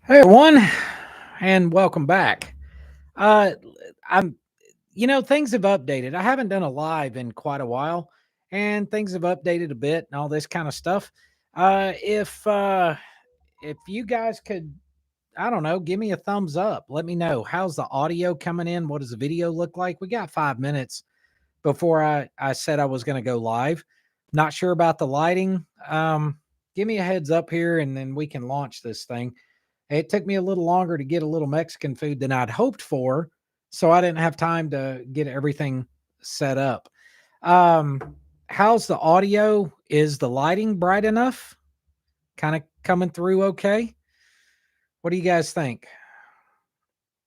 Hey everyone, and welcome back. Uh, I'm, things have updated. I haven't done a live in quite a while, and things have updated a bit and all this kind of stuff. If you guys could, I don't know, give me a thumbs up. Let me know how's the audio coming in. What does the video look like? We got 5 minutes before I said I was going to go live. Not sure about the lighting. Give me a heads up here, and then we can launch this thing. It took me a little longer to get a little Mexican food than I'd hoped for, so I didn't have time to get everything set up. Um, how's the audio? Is the lighting bright enough? Kind of coming through okay? What do you guys think?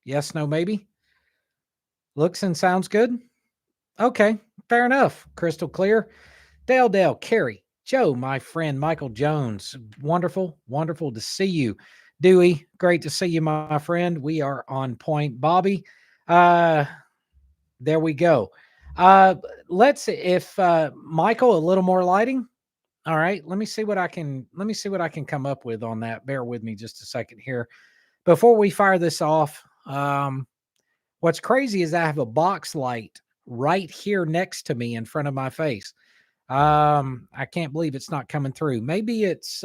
Yes, no, maybe? Looks and sounds good? Okay, fair enough. Crystal clear. Dale, Carrie, Joe, my friend Michael Jones. Wonderful, wonderful to see you. Dewey, great to see you, my friend. We are on point. Bobby, uh, there we go. Uh, let's if Michael, a little more lighting. All right, let me see what I can come up with on that. Bear with me just a second here. Before we fire this off, what's crazy is I have a box light right here next to me in front of my face. I can't believe it's not coming through. Maybe it's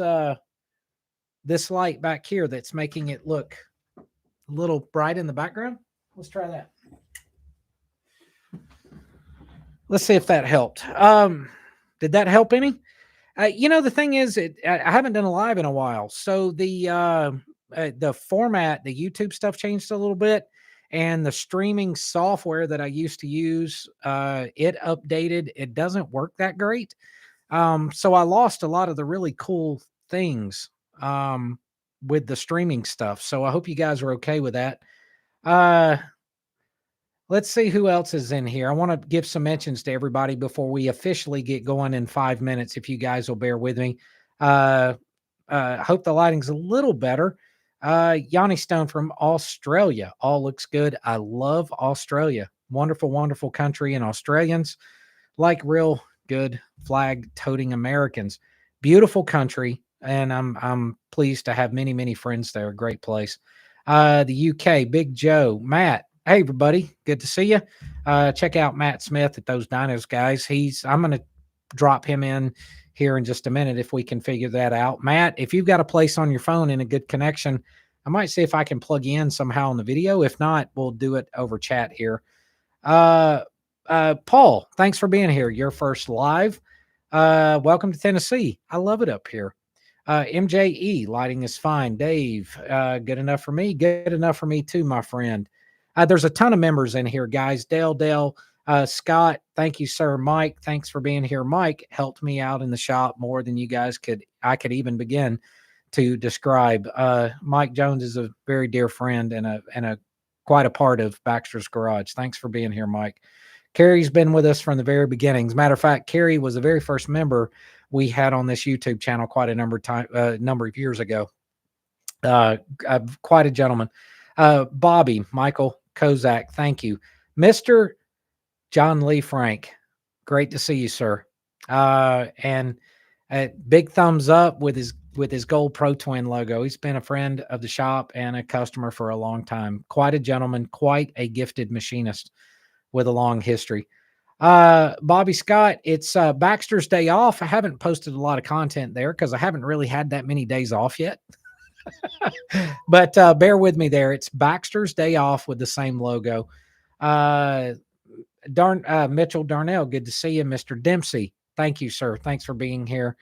this light back here that's making it look a little bright in the background. Let's try that. Let's see if that helped. Did that help any? The thing is, I haven't done a live in a while, so the format, the YouTube stuff changed a little bit, and the streaming software that I used to use, it updated. It doesn't work that great. So I lost a lot of the really cool things with the streaming stuff. So I hope you guys are okay with that. Uh, let's see who else is in here. I want to give some mentions to everybody before we officially get going in 5 minutes. If you guys will bear with me, uh, hope the lighting's a little better. Yanni Stone from Australia. All looks good. I love Australia. Wonderful, wonderful country, and Australians like real good flag toting Americans. Beautiful country, and I'm pleased to have many friends there. Great place. The UK, Big Joe, Matt. Hey everybody, good to see you. Check out Matt Smith at those Dinos guys. I'm gonna drop him in here in just a minute if we can figure that out. Matt, if you've got a place on your phone and a good connection, I might see if I can plug you in somehow in the video. If not, we'll do it over chat here. Uh, Paul, thanks for being here. Your first live. Welcome to Tennessee. I love it up here. MJE, lighting is fine. Dave, good enough for me. Good enough for me too, my friend. There's a ton of members in here, guys. Dale, Scott, thank you, sir. Mike, thanks for being here. Mike helped me out in the shop more than I could even begin to describe. Mike Jones is a very dear friend and a quite a part of Baxter's Garage. Thanks for being here, Mike. Carrie's been with us from the very beginnings. Matter of fact, Carrie was the very first member we had on this YouTube channel quite a number of years ago. Quite a gentleman. Bobby, Michael Kozak, thank you. Mr. John Lee Frank, great to see you, sir. And big thumbs up with his gold Pro Twin logo. He's been a friend of the shop and a customer for a long time. Quite a gentleman, quite a gifted machinist with a long history. Bobby Scott, it's Baxter's day off. I haven't posted a lot of content there because I haven't really had that many days off yet. But bear with me there. It's Baxter's day off with the same logo. Mitchell Darnell, good to see you. Mr. Dempsey, thank you, sir. Thanks for being here.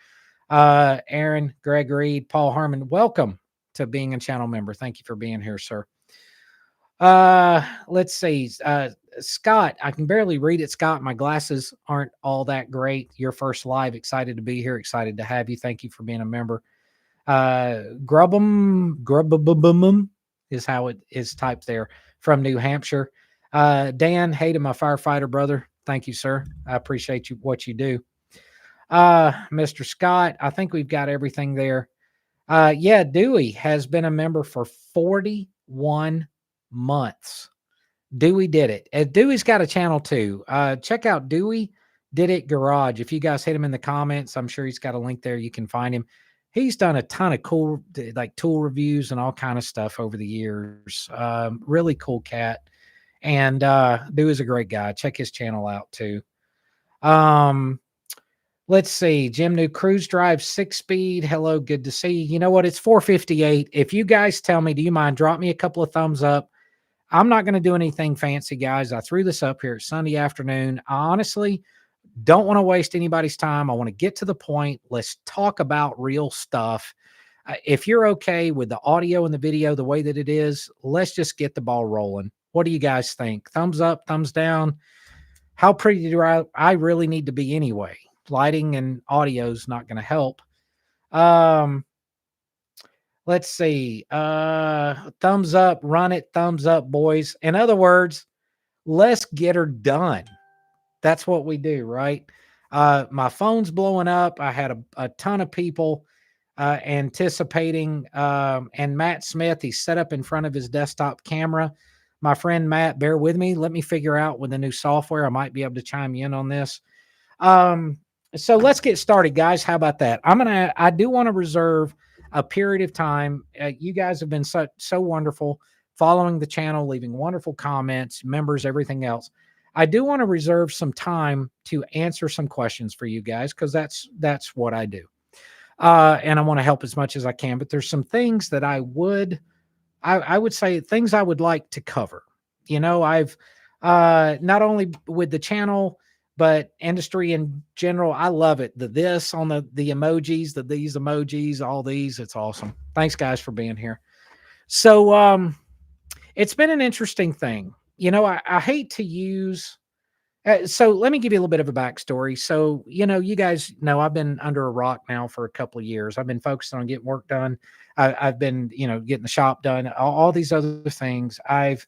Aaron, Greg Reed, Paul Harmon, welcome to being a channel member. Thank you for being here, sir. Let's see. Scott, I can barely read it. Scott, my glasses aren't all that great. Your first live. Excited to be here. Excited to have you. Thank you for being a member. Grubbum is how it is typed there, from New Hampshire. Dan, hey to my firefighter brother. Thank you, sir. I appreciate what you do. Mr. Scott, I think we've got everything there. Yeah, Dewey has been a member for 41 months. Dewey did it. Dewey's got a channel too. Check out Dewey Did It Garage. If you guys hit him in the comments, I'm sure he's got a link there. You can find him. He's done a ton of cool, like tool reviews and all kind of stuff over the years. Really cool cat. And dude is a great guy. Check his channel out too. Um, let's see. Jim New Cruise Drive 6-speed. Hello, good to see you. You know what? It's 4:58. If you guys tell me, do you mind? Drop me a couple of thumbs up. I'm not going to do anything fancy, guys. I threw this up here. It's Sunday afternoon. I honestly don't want to waste anybody's time. I want to get to the point. Let's talk about real stuff. If you're okay with the audio and the video the way that it is, let's just get the ball rolling. What do you guys think? Thumbs up, thumbs down? How pretty do I really need to be anyway? Lighting and audio is not going to help. Let's see. Thumbs up, run it, thumbs up, boys. In other words, let's get her done. That's what we do, right? My phone's blowing up. I had a ton of people anticipating. And Matt Smith, he's set up in front of his desktop camera. My friend Matt, bear with me. Let me figure out with the new software. I might be able to chime in on this. So let's get started, guys. How about that? I do want to reserve a period of time. You guys have been so wonderful following the channel, leaving wonderful comments, members, everything else. I do want to reserve some time to answer some questions for you guys, because that's what I do. And I want to help as much as I can, but there's some things that I would say things I would like to cover. You know, I've not only with the channel, but industry in general. I love it. This on the emojis, these emojis, all these. It's awesome. Thanks, guys, for being here. So it's been an interesting thing. You know, I hate to use. So let me give you a little bit of a backstory. So, you know, you guys know I've been under a rock now for a couple of years. I've been focused on getting work done. I've been, you know, getting the shop done, all these other things. I've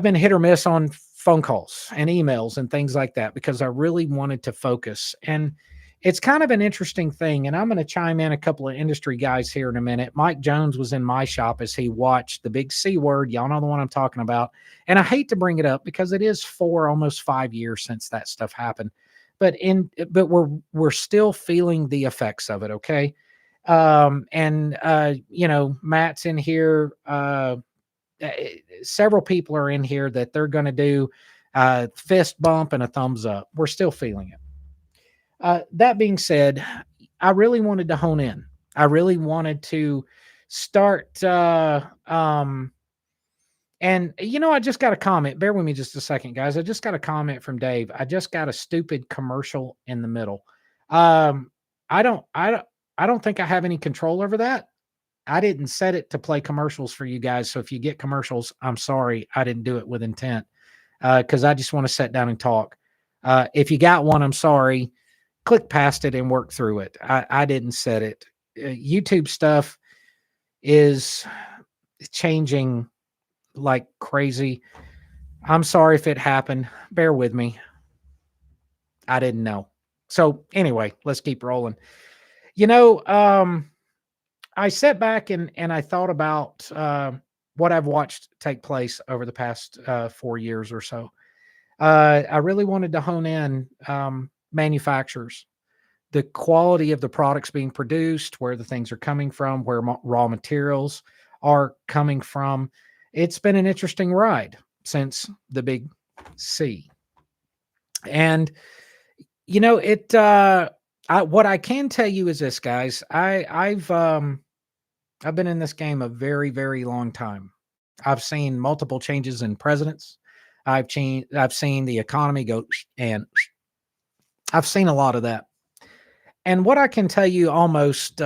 been hit or miss on phone calls and emails and things like that, because I really wanted to focus. And it's kind of an interesting thing. And I'm going to chime in a couple of industry guys here in a minute. Mike Jones was in my shop as he watched the big C word. Y'all know the one I'm talking about. And I hate to bring it up because it is almost 5 years since that stuff happened. But we're still feeling the effects of it. Okay. You know, Matt's in here. Several people are in here that they're going to do fist bump and a thumbs up. We're still feeling it. That being said, I really wanted to hone in. I really wanted to start. And, you know, I just got a comment. Bear with me just a second, guys. I just got a comment from Dave. I just got a stupid commercial in the middle. I don't think I have any control over that. I didn't set it to play commercials for you guys. So if you get commercials, I'm sorry. I didn't do it with intent because I just want to sit down and talk. If you got one, I'm sorry. Click past it and work through it. I didn't set it. YouTube stuff is changing like crazy. I'm sorry if it happened. Bear with me. I didn't know. So anyway, let's keep rolling. You know, I sat back and I thought about what I've watched take place over the past 4 years or so. I really wanted to hone in manufacturers, the quality of the products being produced, where the things are coming from, where raw materials are coming from. It's been an interesting ride since the big C. And, you know, what I can tell you is this, guys. I've been in this game a very, very long time. I've seen multiple changes in presidents. I've seen the economy go, and I've seen a lot of that. And what I can tell you almost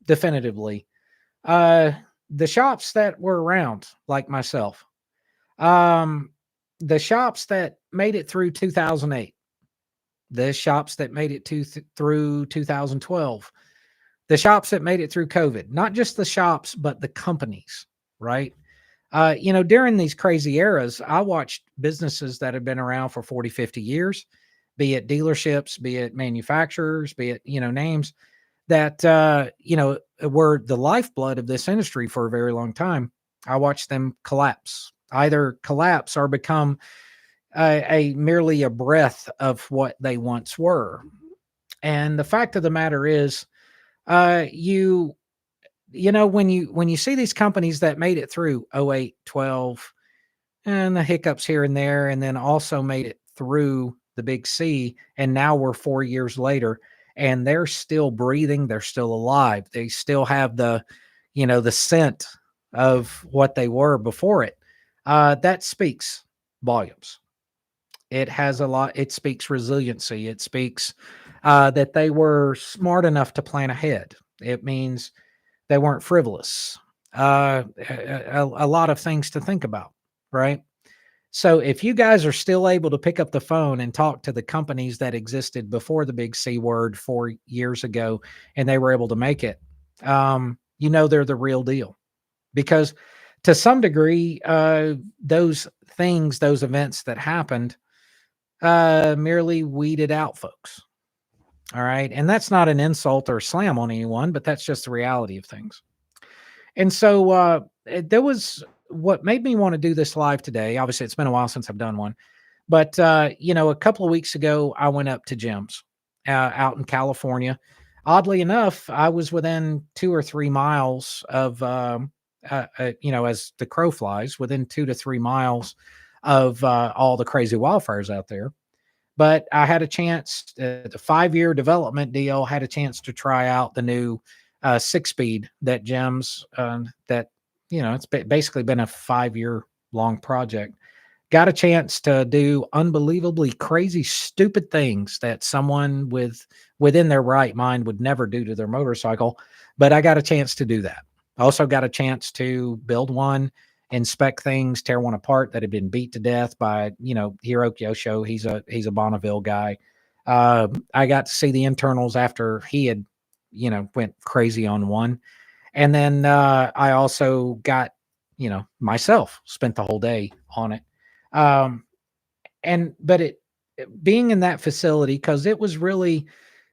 definitively, the shops that were around, like myself, the shops that made it through 2008, the shops that made it through 2012, the shops that made it through COVID, not just the shops, but the companies, right? You know, during these crazy eras, I watched businesses that have been around for 40, 50 years, be it dealerships, be it manufacturers, be it, you know, names that, you know, were the lifeblood of this industry for a very long time. I watched them either collapse or become merely a breath of what they once were. And the fact of the matter is, You when you see these companies that made it through 08, 12, and the hiccups here and there, and then also made it through the big C, and now we're 4 years later, and they're still breathing, they're still alive, they still have the scent of what they were before it. That speaks volumes. It has a lot. It speaks resiliency. It speaks that they were smart enough to plan ahead. It means they weren't frivolous. A lot of things to think about, right? So if you guys are still able to pick up the phone and talk to the companies that existed before the big C word 4 years ago, and they were able to make it, they're the real deal. Because to some degree, those things, those events that happened, merely weeded out folks. All right. And that's not an insult or slam on anyone, but that's just the reality of things. And so there was what made me want to do this live today. Obviously, it's been a while since I've done one, but a couple of weeks ago, I went up to Gims out in California. Oddly enough, I was within 2 or 3 miles of, as the crow flies, within 2 to 3 miles of all the crazy wildfires out there. But I had a chance, the 5 year development deal had a chance to try out the new 6 speed that Gems, it's basically been a 5 year long project. Got a chance to do unbelievably crazy, stupid things that someone within their right mind would never do to their motorcycle. But I got a chance to do that. I also got a chance to build one, inspect things, tear one apart that had been beat to death by, Hiro Kyosho. He's a Bonneville guy. I got to see the internals after he had, went crazy on one. And then I also got, myself spent the whole day on it. Um, but being in that facility, because it was really,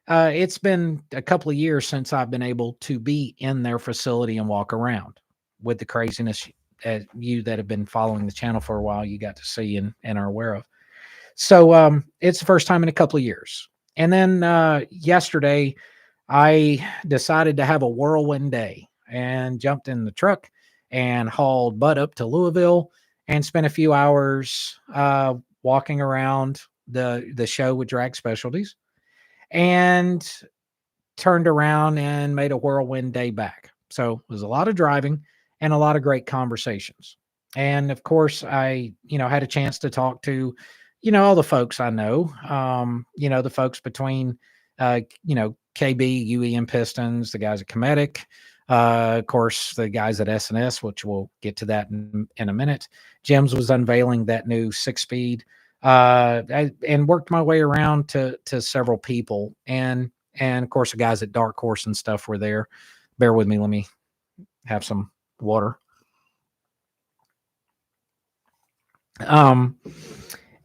it's been a couple of years since I've been able to be in their facility and walk around with the craziness you that have been following the channel for a while, you got to see and are aware of. So it's the first time in a couple of years. And then yesterday, I decided to have a whirlwind day and jumped in the truck and hauled butt up to Louisville and spent a few hours walking around the show with Drag Specialties, and turned around and made a whirlwind day back. So it was a lot of driving and a lot of great conversations. And of course, I, had a chance to talk to, all the folks I know, the folks between, KB, UEM Pistons, the guys at Cometic, of course, the guys at SNS, which we'll get to that in a minute. Gims was unveiling that new 6 speed, and worked my way around to several people. And of course, the guys at Dark Horse and stuff were there. Bear with me. Let me have some water. And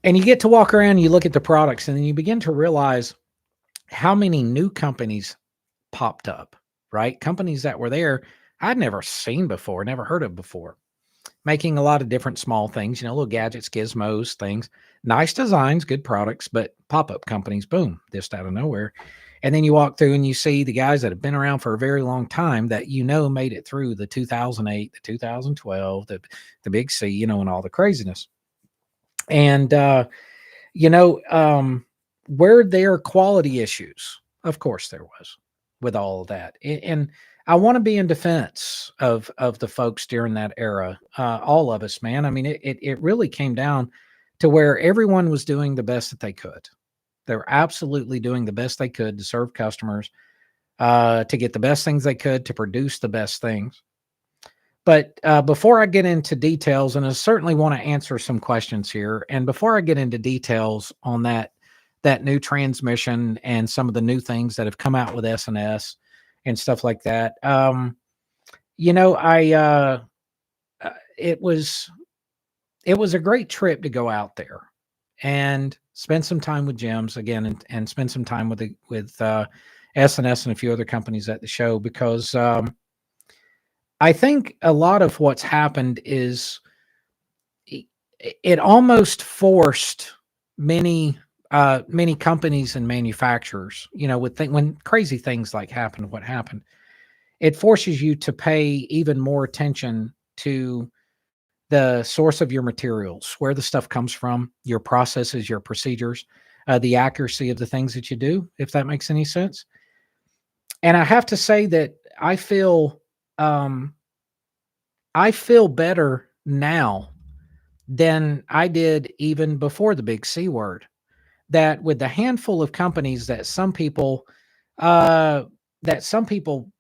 you get to walk around, you look at the products, and then you begin to realize how many new companies popped up, right? Companies that were there I'd never seen before, never heard of before, making a lot of different small things, little gadgets, gizmos, things, nice designs, good products, but pop-up companies, boom, just out of nowhere. And then you walk through and you see the guys that have been around for a very long time that, made it through the 2008, the 2012, the big C, and all the craziness. And, were there quality issues? Of course there was with all of that. And I want to be in defense of the folks during that era. All of us, man. I mean, it really came down to where everyone was doing the best that they could. They were absolutely doing the best they could to serve customers, to get the best things they could, to produce the best things. But before I get into details, and I certainly want to answer some questions here, and before I get into details on that new transmission and some of the new things that have come out with SNS and stuff like that, it was a great trip to go out there and spend some time with Gims again, and spend some time with SNS and a few other companies at the show, because I think a lot of what's happened is it almost forced many many companies and manufacturers, would think when crazy things like happen, what happened, it forces you to pay even more attention to the source of your materials, where the stuff comes from, your processes, your procedures, the accuracy of the things that you do, if that makes any sense. And I have to say that um, I feel better now than I did even before the big C word. That with the handful of companies uh, that some people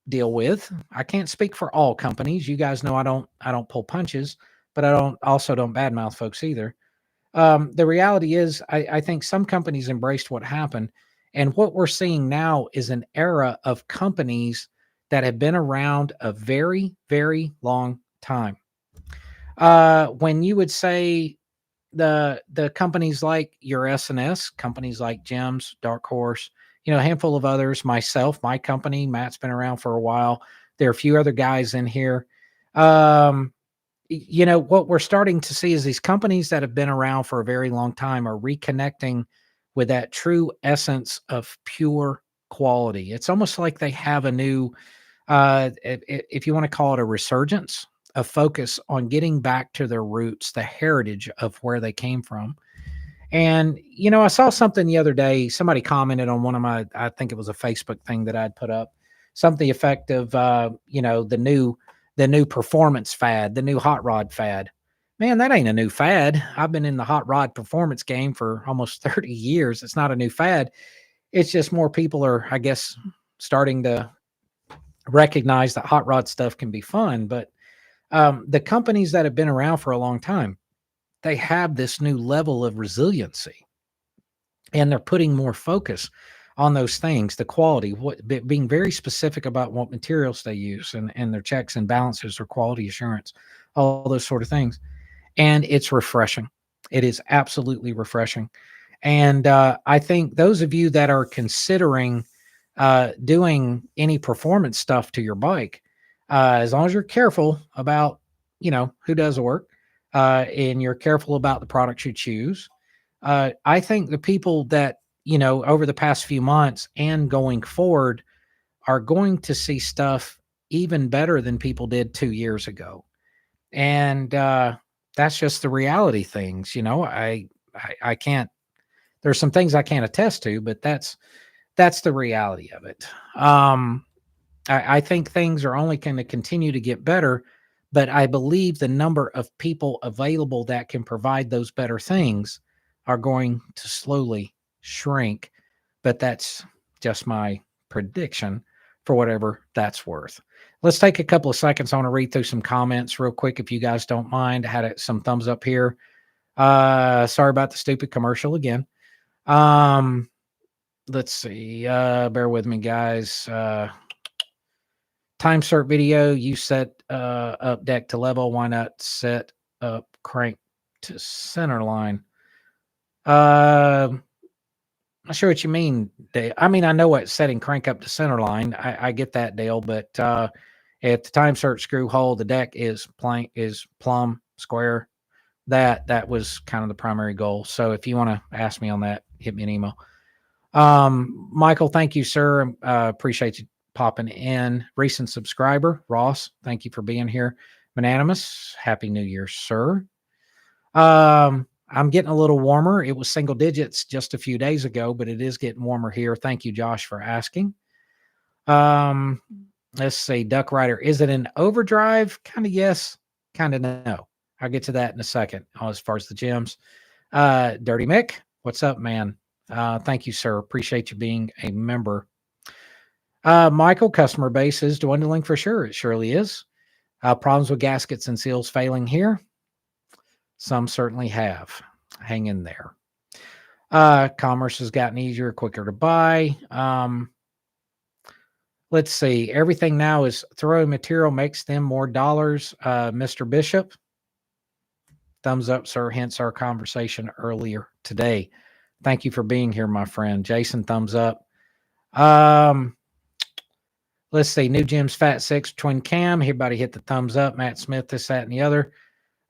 deal with, I can't speak for all companies. You guys know I don't pull punches, but I don't badmouth folks either. The reality is, I think some companies embraced what happened, and what we're seeing now is an era of companies that have been around a very, very long time. When you would say the companies like your S&S, companies like Gims, Dark Horse, a handful of others, myself, my company, Matt's been around for a while. There are a few other guys in here. Um, what we're starting to see is these companies that have been around for a very long time are reconnecting with that true essence of pure quality. It's almost like they have a new, if you want to call it a resurgence, a focus on getting back to their roots, the heritage of where they came from. And, I saw something the other day. Somebody commented on one of my, I think it was a Facebook thing that I'd put up, something effective, the new performance fad, the new hot rod fad. Man, that ain't a new fad. I've been in the hot rod performance game for almost 30 years. It's not a new fad. It's just more people are, I guess, starting to recognize that hot rod stuff can be fun. But the companies that have been around for a long time, they have this new level of resiliency, and they're putting more focus on those things, the quality, being very specific about what materials they use, and their checks and balances or quality assurance, all those sort of things. And it's refreshing. It is absolutely refreshing. And I think those of you that are considering doing any performance stuff to your bike, as long as you're careful about, who does the work, and you're careful about the products you choose, I think the people that, over the past few months and going forward are going to see stuff even better than people did 2 years ago. And that's just the reality things. I can't, there's some things I can't attest to, but that's the reality of it. I think things are only going to continue to get better, but I believe the number of people available that can provide those better things are going to slowly shrink. But that's just my prediction, for whatever that's worth. Let's take a couple of seconds. I want to read through some comments real quick, if you guys don't mind. I had some thumbs up here. Sorry about the stupid commercial again. Let's see. Bear with me, guys. Time cert video, you set up deck to level. Why not set up crank to center line? Not sure what you mean, Dale. I mean, I know what setting crank up to center line. I get that, Dale. But if the time cert screw hole, the deck is plumb square. That was kind of the primary goal. So if you want to ask me on that, hit me an email. Michael, thank you, sir. Appreciate you popping in. Recent subscriber, Ross, thank you for being here. Mananimous, happy New Year, sir. I'm getting a little warmer. It was single digits just a few days ago, but it is getting warmer here. Thank you, Josh, for asking. Let's see, Duck Rider, is it an overdrive? Kind of yes, kind of no. I'll get to that in a second as far as the gyms. Dirty Mick, what's up, man? Thank you, sir. Appreciate you being a member. Michael, customer base is dwindling for sure. It surely is. Problems with gaskets and seals failing here. Some certainly have. Hang in there. Commerce has gotten easier, quicker to buy. Let's see. Everything now is throwing material makes them more dollars. Mr. Bishop, thumbs up, sir. Hence our conversation earlier today. Thank you for being here, my friend. Jason, thumbs up. Let's see. New Gyms Fat 6 Twin Cam. Everybody hit the thumbs up. Matt Smith, this, that, and the other.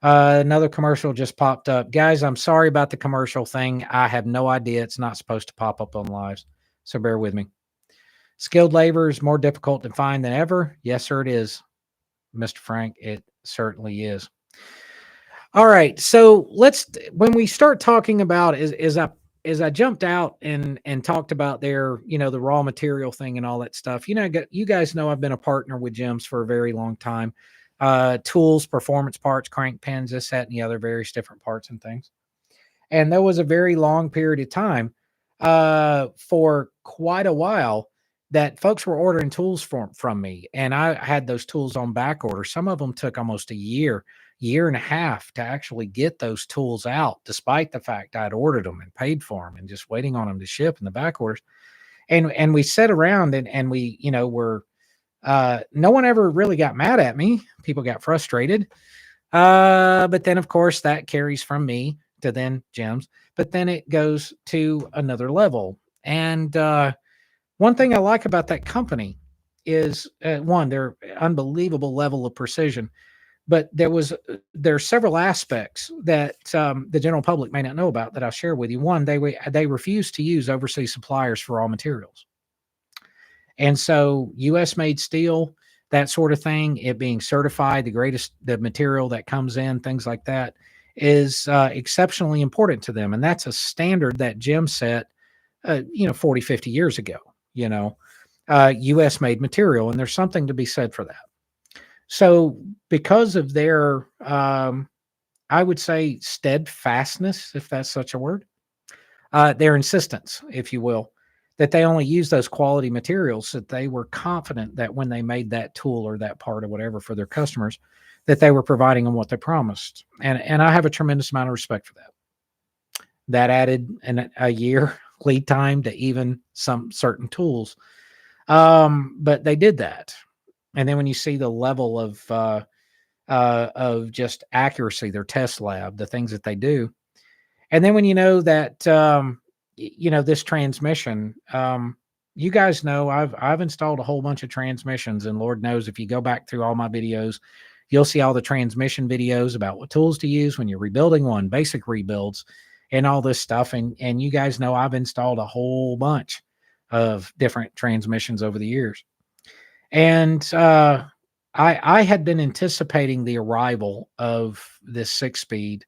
Another commercial just popped up. Guys, I'm sorry about the commercial thing. I have no idea. It's not supposed to pop up on lives. So bear with me. Skilled labor is more difficult to find than ever. Yes, sir, it is, Mr. Frank. It certainly is. All right. So when we start talking about as I jumped out and talked about the raw material thing and all that stuff, you guys know I've been a partner with Gims for a very long time. Tools, performance parts, crank pins, this, that, and the other various different parts and things. And there was a very long period of time, for quite a while, that folks were ordering tools from me, and I had those tools on back order. Some of them took almost a year and a half to actually get those tools out, despite the fact I'd ordered them and paid for them and just waiting on them to ship in the back orders. And we sat around and we, were no one ever really got mad at me. People got frustrated. But then, of course, that carries from me to then Gims, but then it goes to another level. And one thing I like about that company is, one, their unbelievable level of precision. But there are several aspects that the general public may not know about that I'll share with you. One, they refuse to use overseas suppliers for raw materials, and so U.S. made steel, that sort of thing, it being certified, the material that comes in, things like that, is exceptionally important to them. And that's a standard that Jim set, 40, 50 years ago, U.S. made material. And there's something to be said for that. So because of their, I would say, steadfastness, if that's such a word, their insistence, if you will, that they only use those quality materials, that they were confident that when they made that tool or that part or whatever for their customers, that they were providing them what they promised. And I have a tremendous amount of respect for that. That added a year lead time to even some certain tools. But they did that. And then when you see the level of just accuracy, their test lab, the things that they do, and then when you know that, this transmission, you guys know I've installed a whole bunch of transmissions, and Lord knows if you go back through all my videos, you'll see all the transmission videos about what tools to use when you're rebuilding one, basic rebuilds, and all this stuff. And you guys know I've installed a whole bunch of different transmissions over the years. And I had been anticipating the arrival of this 6-speed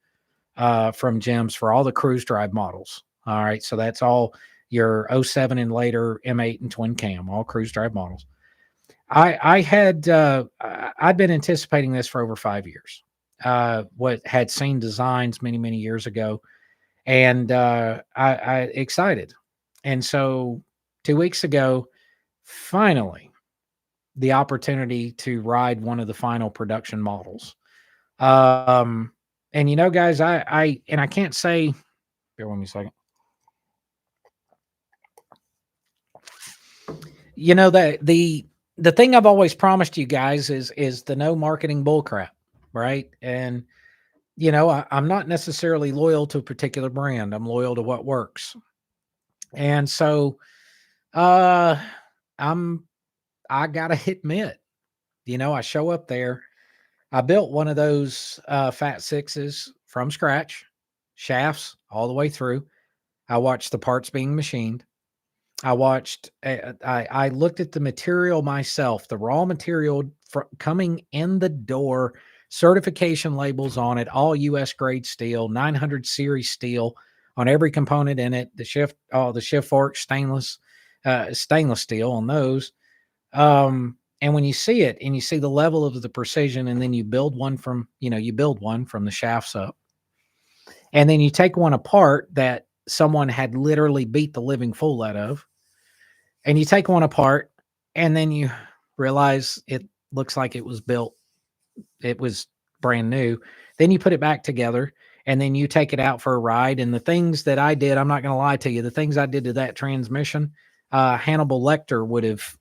from Gims for all the cruise drive models. All right. So that's all your '07 and later M8 and twin cam, all cruise drive models. I'd been anticipating this for over 5 years. What had seen designs many, many years ago, and I excited. And so 2 weeks ago, finally, the opportunity to ride one of the final production models. And guys, I can't say, bear with me a second. That the thing I've always promised you guys is the no marketing bullcrap, right? And I'm not necessarily loyal to a particular brand. I'm loyal to what works. And so I gotta admit, I show up there. I built one of those Fat Sixes from scratch, shafts all the way through. I watched the parts being machined. I looked at the material myself, the raw material coming in the door, certification labels on it, all US grade steel, 900 series steel on every component in it, the shift fork, stainless steel on those. And when you see it and you see the level of the precision, and then you build one from the shafts up, and then you take one apart that someone had literally beat the living fool out of, and you take one apart, and then you realize it looks like it was brand new. Then you put it back together, and then you take it out for a ride. And the things that I did, I'm not going to lie to you, the things I did to that transmission, Hannibal Lecter would have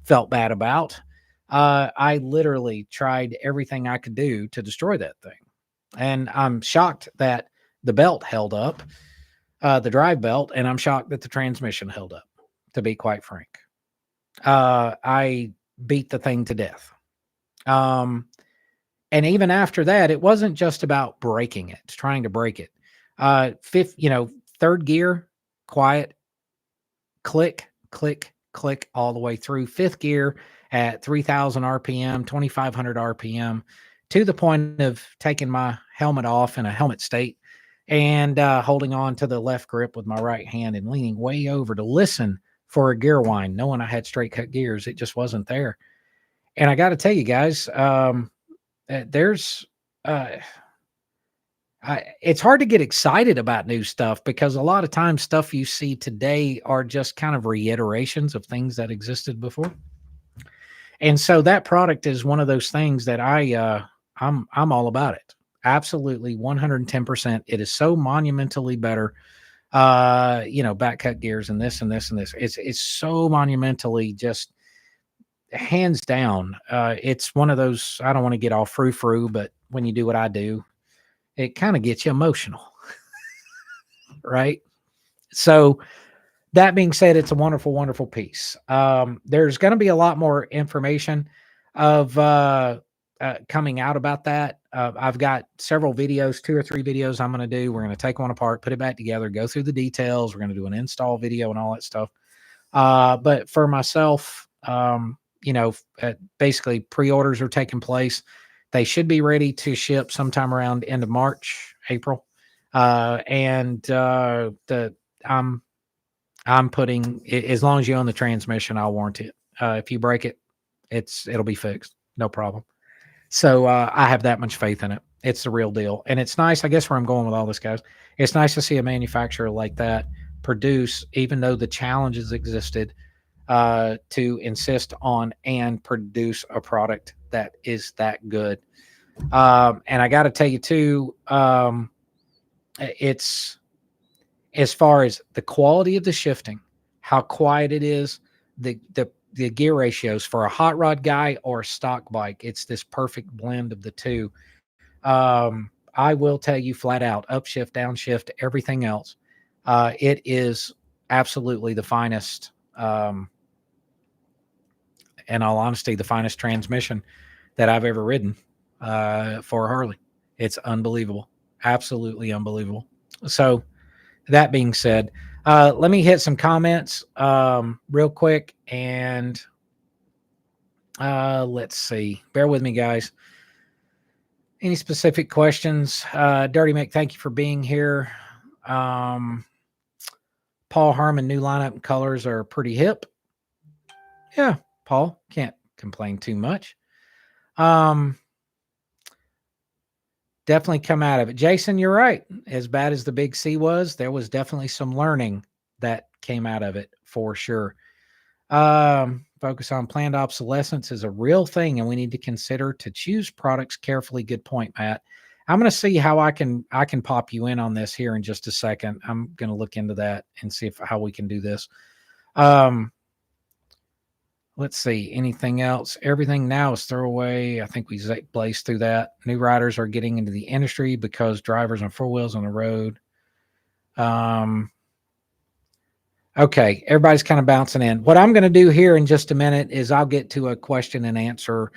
felt bad about. I literally tried everything I could do to destroy that thing. And I'm shocked that the belt held up, the drive belt, and I'm shocked that the transmission held up, to be quite frank. I beat the thing to death. And And even after that, it wasn't just about breaking it, trying to break it. Fifth, third gear, quiet, click, click, click all the way through. Fifth gear at 3,000 RPM, 2,500 RPM, to the point of taking my helmet off in a helmet state and holding on to the left grip with my right hand and leaning way over to listen for a gear whine, knowing I had straight cut gears. It just wasn't there. And I got to tell you guys, there's it's hard to get excited about new stuff because a lot of times stuff you see today are just kind of reiterations of things that existed before. And so that product is one of those things that I'm all about it. Absolutely 110%. It is so monumentally better. Back cut gears and this and this and this. It's so monumentally just hands down. It's one of those, I don't want to get all frou-frou, but when you do what I do, it kind of gets you emotional, right? So that being said, it's a wonderful, wonderful piece. There's going to be a lot more information of coming out about that. I've got several videos, 2 or 3 videos I'm going to do. We're going to take one apart, put it back together, go through the details. We're going to do an install video and all that stuff. But for myself, basically pre-orders are taking place. They should be ready to ship sometime around end of March, April. I'm putting, as long as you own the transmission, I'll warranty it. If you break it, it'll be fixed. No problem. So I have that much faith in it. It's the real deal. And it's nice. I guess where I'm going with all this, guys, it's nice to see a manufacturer like that produce, even though the challenges existed, to insist on and produce a product that is that good. And I got to tell you too, it's, as far as the quality of the shifting, how quiet it is, the gear ratios for a hot rod guy or a stock bike, it's this perfect blend of the two. I will tell you flat out, upshift, downshift, everything else. It is absolutely the finest, in all honesty, the finest transmission that I've ever ridden for a Harley. It's unbelievable. Absolutely unbelievable. So that being said, let me hit some comments real quick. And let's see. Bear with me, guys. Any specific questions? Dirty Mick, thank you for being here. Paul Harmon, new lineup and colors are pretty hip. Yeah, Paul, can't complain too much. Definitely come out of it. Jason, you're right. As bad as the Big C was, there was definitely some learning that came out of it for sure. Focus on planned obsolescence is a real thing, and we need to consider to choose products carefully. Good point, Matt. I'm going to see how I can pop you in on this here in just a second. I'm going to look into that and see how we can do this. Let's see. Anything else? Everything now is throwaway. I think we blazed through that. New riders are getting into the industry because drivers on 4 wheels on the road. Okay, everybody's kind of bouncing in. What I'm going to do here in just a minute is I'll get to a question and answer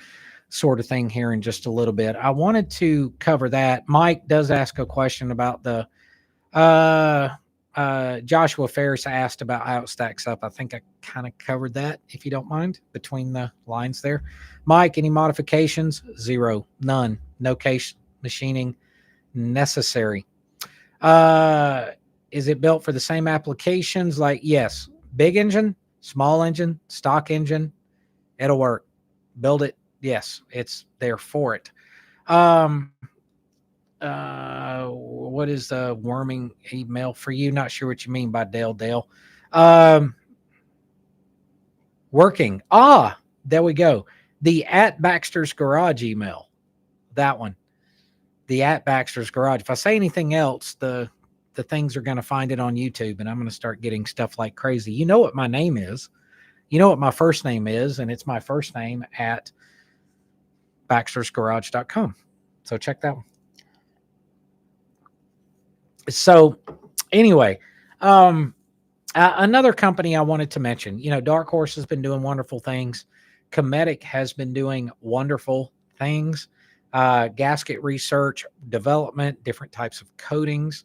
sort of thing here in just a little bit. I wanted to cover that. Mike does ask a question about the Joshua Ferris asked about how it stacks up. I think I kind of covered that, if you don't mind, between the lines there. Mike, any modifications? 0, none, no case machining necessary. Is it built for the same applications? Like, yes, big engine, small engine, stock engine, it'll work. Build it. Yes, it's there for it. What is the worming email for you? Not sure what you mean by Dale. Working. There we go. The @Baxter's Garage email. That one. The @Baxter's Garage. If I say anything else, the things are going to find it on YouTube, and I'm going to start getting stuff like crazy. You know what my name is. You know what my first name is, and it's my first name at baxtersgarage.com. So check that one. So anyway, another company I wanted to mention, Dark Horse has been doing wonderful things. Cometic has been doing wonderful things. gasket research, development, different types of coatings,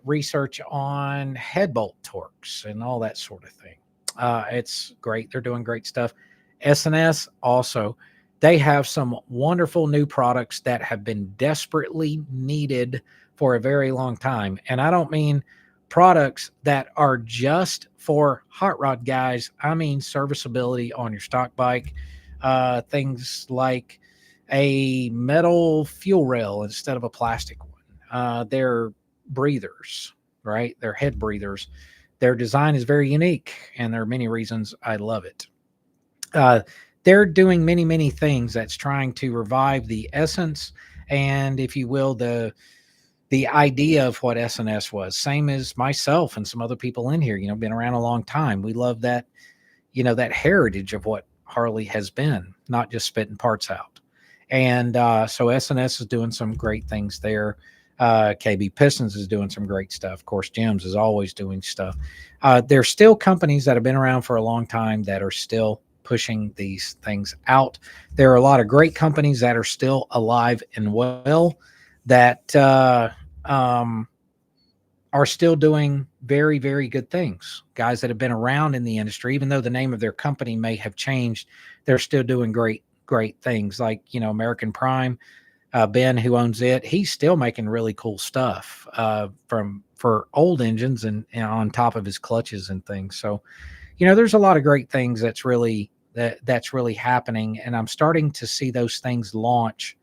research on head bolt torques and all that sort of thing. It's great. They're doing great stuff. S&S also, they have some wonderful new products that have been desperately needed for a very long time. And I don't mean products that are just for hot rod guys. I mean serviceability on your stock bike, things like a metal fuel rail instead of a plastic one. They're breathers, right? They're head breathers. Their design is very unique, and there are many reasons I love it. Uh, they're doing many, many things that's trying to revive the essence and, if you will, the idea of what S&S was. Same as myself and some other people in here. Been around a long time. We love that, that heritage of what Harley has been, not just spitting parts out. And so S&S is doing some great things there. KB Pistons is doing some great stuff. Of course, Gims is always doing stuff. There's still companies that have been around for a long time that are still pushing these things out. There are a lot of great companies that are still alive and well that are still doing very, very good things. Guys that have been around in the industry, even though the name of their company may have changed, they're still doing great, great things. Like, American Prime, Ben, who owns it, he's still making really cool stuff for old engines and on top of his clutches and things. So, there's a lot of great things that's really happening, and I'm starting to see those things launch.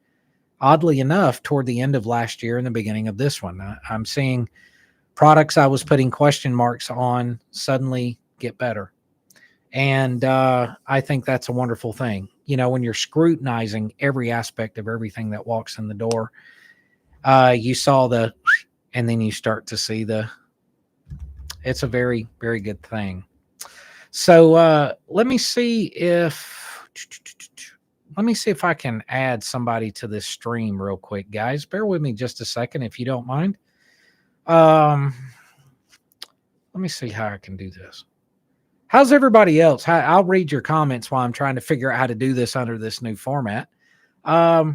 Oddly enough, toward the end of last year and the beginning of this one, I'm seeing products I was putting question marks on suddenly get better. And I think that's a wonderful thing. When you're scrutinizing every aspect of everything that walks in the door, you saw and then you start to see it's a very, very good thing. So let me see if I can add somebody to this stream real quick, guys. Bear with me just a second, if you don't mind. Let me see how I can do this. How's everybody else? I'll read your comments while I'm trying to figure out how to do this under this new format. How's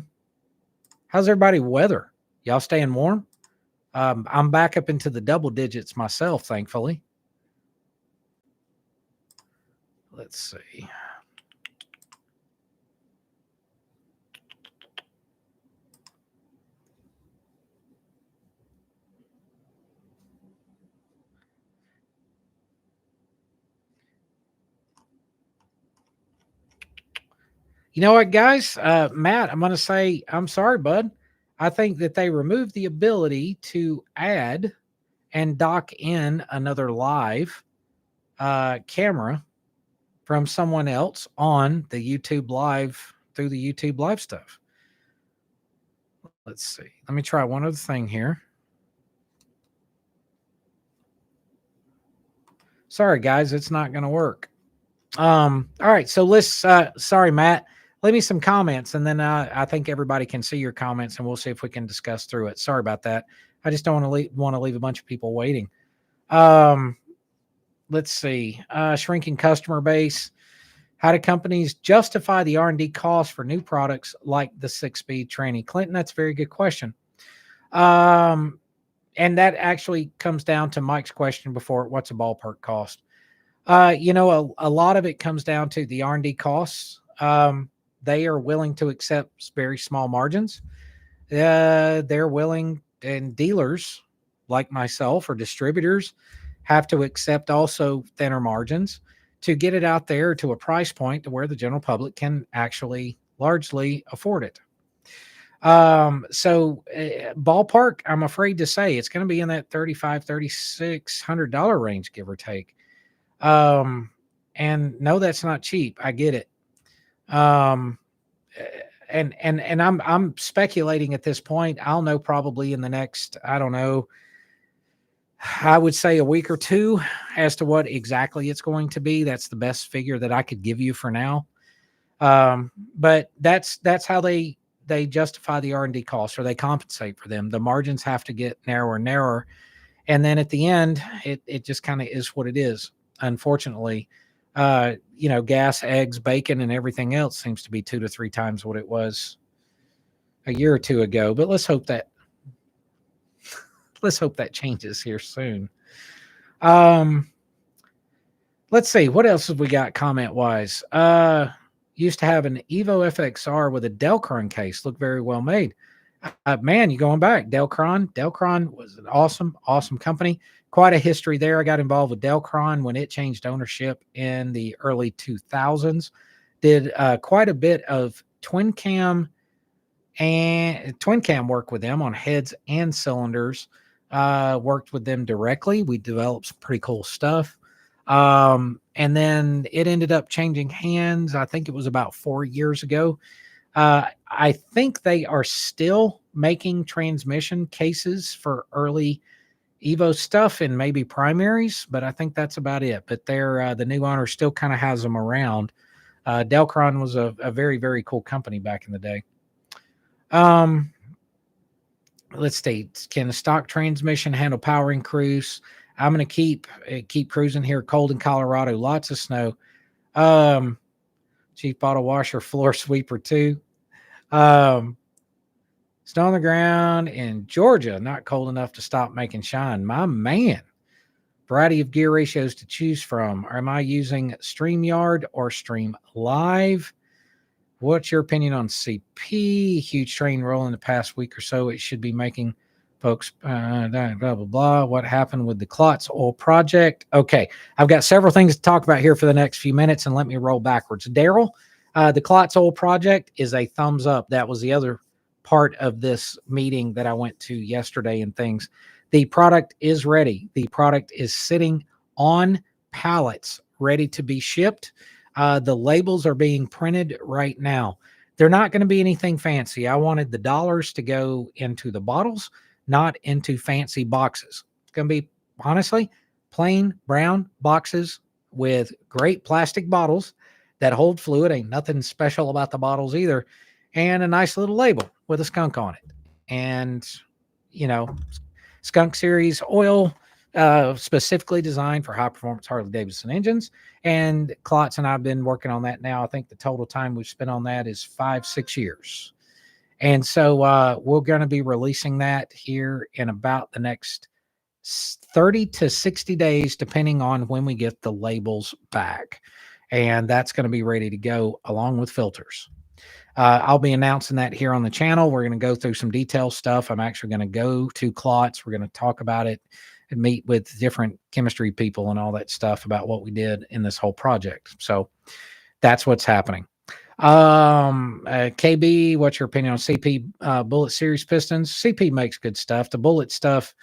everybody weather? Y'all staying warm? I'm back up into the double digits myself, thankfully. Let's see. You know what, guys? Matt, I'm going to say, I'm sorry, bud. I think that they removed the ability to add and dock in another live camera from someone else on the YouTube live through the YouTube live stuff. Let's see. Let me try one other thing here. Sorry, guys, it's not going to work. All right. So let's, sorry, Matt, leave me some comments, and then I think everybody can see your comments, and we'll see if we can discuss through it. Sorry about that. I just don't want to leave a bunch of people waiting. Let's see. Shrinking customer base. How do companies justify the R&D costs for new products like the 6-speed tranny? Clinton, that's a very good question. And that actually comes down to Mike's question before. What's a ballpark cost? A lot of it comes down to the R&D costs. They are willing to accept very small margins. They're willing, and dealers like myself or distributors have to accept also thinner margins to get it out there to a price point to where the general public can actually largely afford it. So ballpark, I'm afraid to say it's going to be in that $3,500, $3,600 range, give or take. And no, that's not cheap. I get it. And I'm speculating at this point. I'll know probably in the next, I don't know, I would say a week or two as to what exactly it's going to be. That's the best figure that I could give you for now. But that's how they justify the R&D costs, or they compensate for them. The margins have to get narrower and narrower. And then at the end, it just kind of is what it is. Unfortunately, gas, eggs, bacon, and everything else seems to be 2 to 3 times what it was a year or two ago, but let's hope that changes here soon. Um, let's see what else have we got comment wise. Used to have an Evo FXR with a Delcron case, looked very well made. Man, you going back? Delcron was an awesome company. Quite a history there. I got involved with Delcron when it changed ownership in the early 2000s. Did quite a bit of twin cam work with them on heads and cylinders. Worked with them directly. We developed some pretty cool stuff. And then it ended up changing hands. I think it was about 4 years ago. I think they are still making transmission cases for early Evo stuff and maybe primaries, but I think that's about it. But they're the new owner still kind of has them around. Delcron was a very, very cool company back in the day. Um, let's see. Can a stock transmission handle power increase? I'm going to keep cruising here. Cold in Colorado, lots of snow. Cheap bottle washer, floor sweeper too. Um, Snow on the ground in Georgia, not cold enough to stop making shine. My man, variety of gear ratios to choose from. Am I using StreamYard or Stream Live? What's your opinion on CP? Huge train roll in the past week or so. It should be making folks blah, blah, blah. What happened with the Klotz oil project? Okay, I've got several things to talk about here for the next few minutes, and let me roll backwards. Daryl, the Klotz oil project is a thumbs up. That was the other part of this meeting that I went to yesterday and things. The product is ready. The product is sitting on pallets ready to be shipped. The labels are being printed right now. They're not going to be anything fancy. I wanted the dollars to go into the bottles, not into fancy boxes. It's going to be, honestly, plain brown boxes with great plastic bottles that hold fluid. Ain't nothing special about the bottles either. And a nice little label with a skunk on it. And, you know, skunk series oil, specifically designed for high performance Harley Davidson engines. And Klotz and I have been working on that now. I think the total time we've spent on that is 5-6 years. And so we're going to be releasing that here in about the next 30 to 60 days, depending on when we get the labels back. And that's going to be ready to go along with filters. I'll be announcing that here on the channel. We're going to go through some detailed stuff. I'm actually going to go to Klotz. We're going to talk about it and meet with different chemistry people and all that stuff about what we did in this whole project. So that's what's happening. KB, what's your opinion on CP Bullet Series pistons? CP makes good stuff. The Bullet stuff,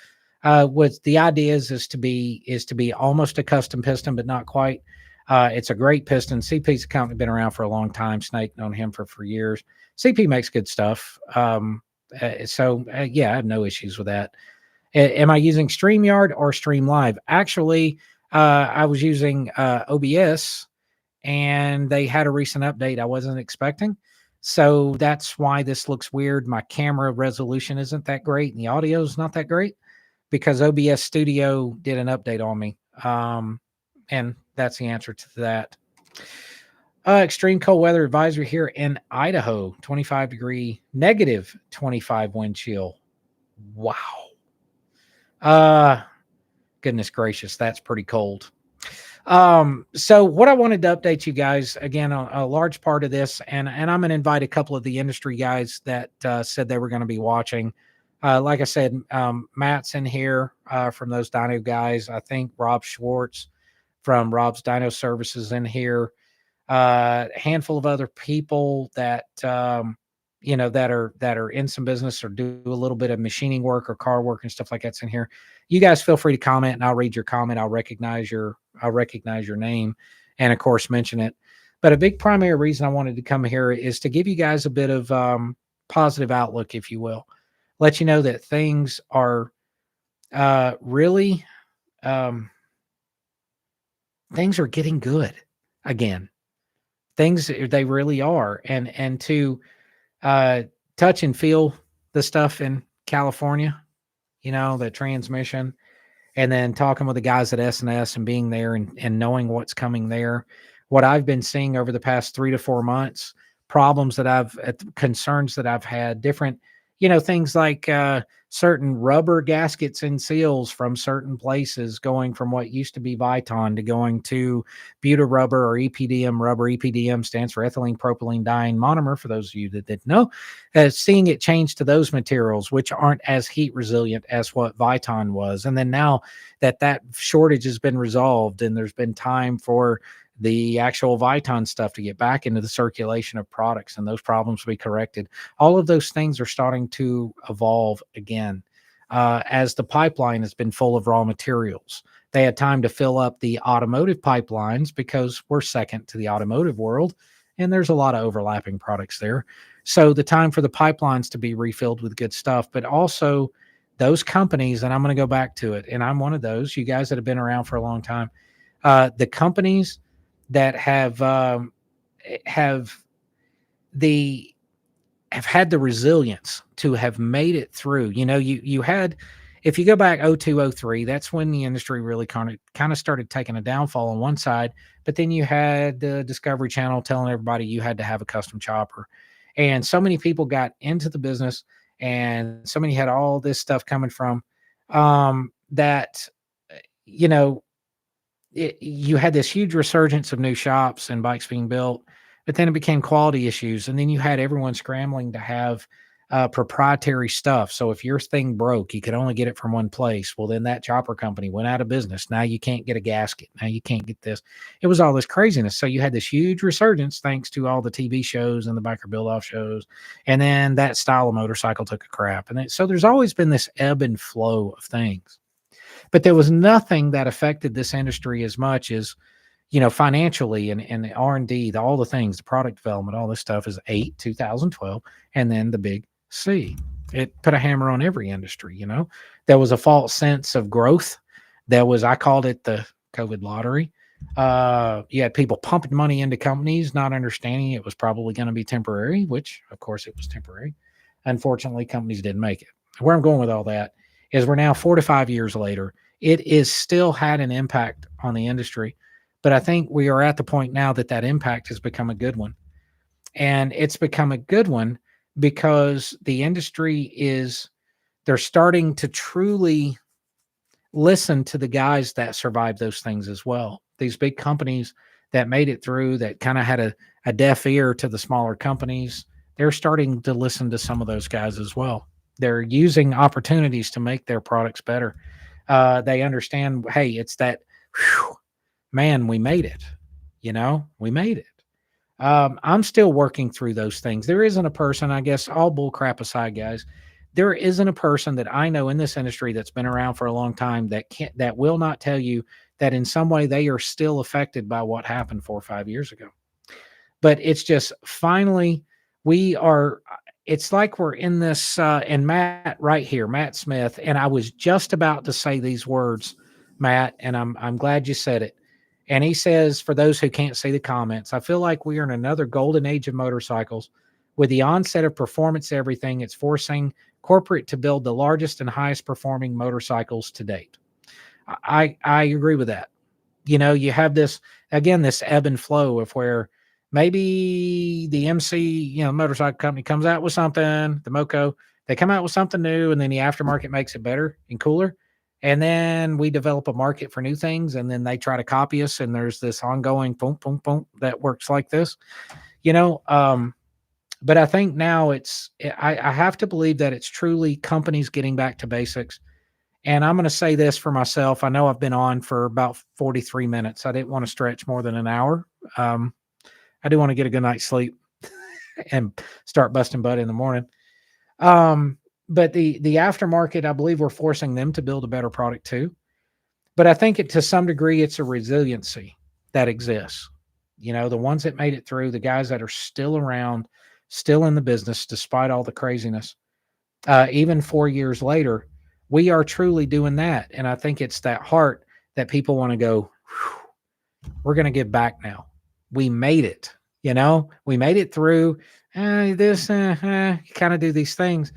what the idea is to be almost a custom piston, but not quite. It's a great piston. CP's a company been around for a long time. Snake known him for years. CP makes good stuff. Yeah, I have no issues with that. Am I using StreamYard or Stream Live? Actually, I was using OBS, and they had a recent update I wasn't expecting. So that's why this looks weird. My camera resolution isn't that great, and the audio is not that great because OBS Studio did an update on me. And that's the answer to that. Extreme cold weather advisory here in Idaho, 25 degree, negative 25 wind chill. Wow. Goodness gracious, that's pretty cold. So what I wanted to update you guys again, a large part of this, and I'm going to invite a couple of the industry guys that said they were going to be watching. Like I said, Matt's in here from those Dyno guys. I think Rob Schwartz from Rob's Dyno Services in here. A handful of other people that that are in some business or do a little bit of machining work or car work and stuff like that's in here. You guys feel free to comment, and I'll read your comment. I'll recognize your name, and of course mention it. But a big primary reason I wanted to come here is to give you guys a bit of positive outlook, if you will. Let you know that things are really things are getting good again. They really are, and to touch and feel the stuff in California, the transmission, and then talking with the guys at S&S and being there and knowing what's coming there. What I've been seeing over the past 3 to 4 months problems that concerns that I've had, different, things like certain rubber gaskets and seals from certain places going from what used to be Viton to going to buta rubber or EPDM rubber. EPDM stands for ethylene propylene diene monomer, for those of you that didn't know. Seeing it change to those materials, which aren't as heat resilient as what Viton was. And then now that shortage has been resolved and there's been time for the actual Viton stuff to get back into the circulation of products and those problems will be corrected. All of those things are starting to evolve again as the pipeline has been full of raw materials. They had time to fill up the automotive pipelines because we're second to the automotive world, and there's a lot of overlapping products there. So the time for the pipelines to be refilled with good stuff, but also those companies, and I'm going to go back to it, and I'm one of those, you guys that have been around for a long time, the companies that have the have had the resilience to have made it through. You had, if you go back 0203, that's when the industry really kind of started taking a downfall on one side, but then you had the Discovery Channel telling everybody you had to have a custom chopper. And so many people got into the business and so many had all this stuff coming from that, you know, you had this huge resurgence of new shops and bikes being built, but then it became quality issues. And then you had everyone scrambling to have proprietary stuff. So if your thing broke, you could only get it from one place. Well, then that chopper company went out of business. Now you can't get a gasket. Now you can't get this. It was all this craziness. So you had this huge resurgence thanks to all the TV shows and the biker build off shows. And then that style of motorcycle took a crap. And so there's always been this ebb and flow of things. But there was nothing that affected this industry as much as, financially and the R&D, all the things, the product development, all this stuff is 2012, and then the big C. It put a hammer on every industry. There was a false sense of growth. I called it the COVID lottery. You had people pumping money into companies, not understanding it was probably going to be temporary, which of course it was temporary. Unfortunately, companies didn't make it. Where I'm going with all that is we're now 4 to 5 years later. It is still had an impact on the industry, but I think we are at the point now that impact has become a good one. And it's become a good one because the industry they're starting to truly listen to the guys that survived those things as well. These big companies that made it through, that kind of had a deaf ear to the smaller companies, they're starting to listen to some of those guys as well. They're using opportunities to make their products better. They understand, hey, it's that, man, we made it. We made it. I'm still working through those things. There isn't a person, I guess, all bull crap aside, guys, there isn't a person that I know in this industry that's been around for a long time that will not tell you that in some way they are still affected by what happened 4 or 5 years ago. But it's just finally it's like we're in this, and Matt right here, Matt Smith, and I was just about to say these words, Matt, and I'm glad you said it. And he says, for those who can't see the comments, I feel like we are in another golden age of motorcycles. With the onset of performance everything, it's forcing corporate to build the largest and highest performing motorcycles to date. I agree with that. You have this, again, this ebb and flow of where maybe the MC, motorcycle company comes out with something, the Moco, they come out with something new, and then the aftermarket makes it better and cooler. And then we develop a market for new things, and then they try to copy us. And there's this ongoing boom, boom, boom that works like this, but I think now I have to believe that it's truly companies getting back to basics. And I'm going to say this for myself. I know I've been on for about 43 minutes. I didn't want to stretch more than an hour. I do want to get a good night's sleep and start busting butt in the morning. But the aftermarket, I believe we're forcing them to build a better product too. But I think to some degree, it's a resiliency that exists. The ones that made it through, the guys that are still around, still in the business, despite all the craziness, even 4 years later, we are truly doing that. And I think it's that heart that people want to go, we're going to give back now. We made it, we made it through kind of do these things.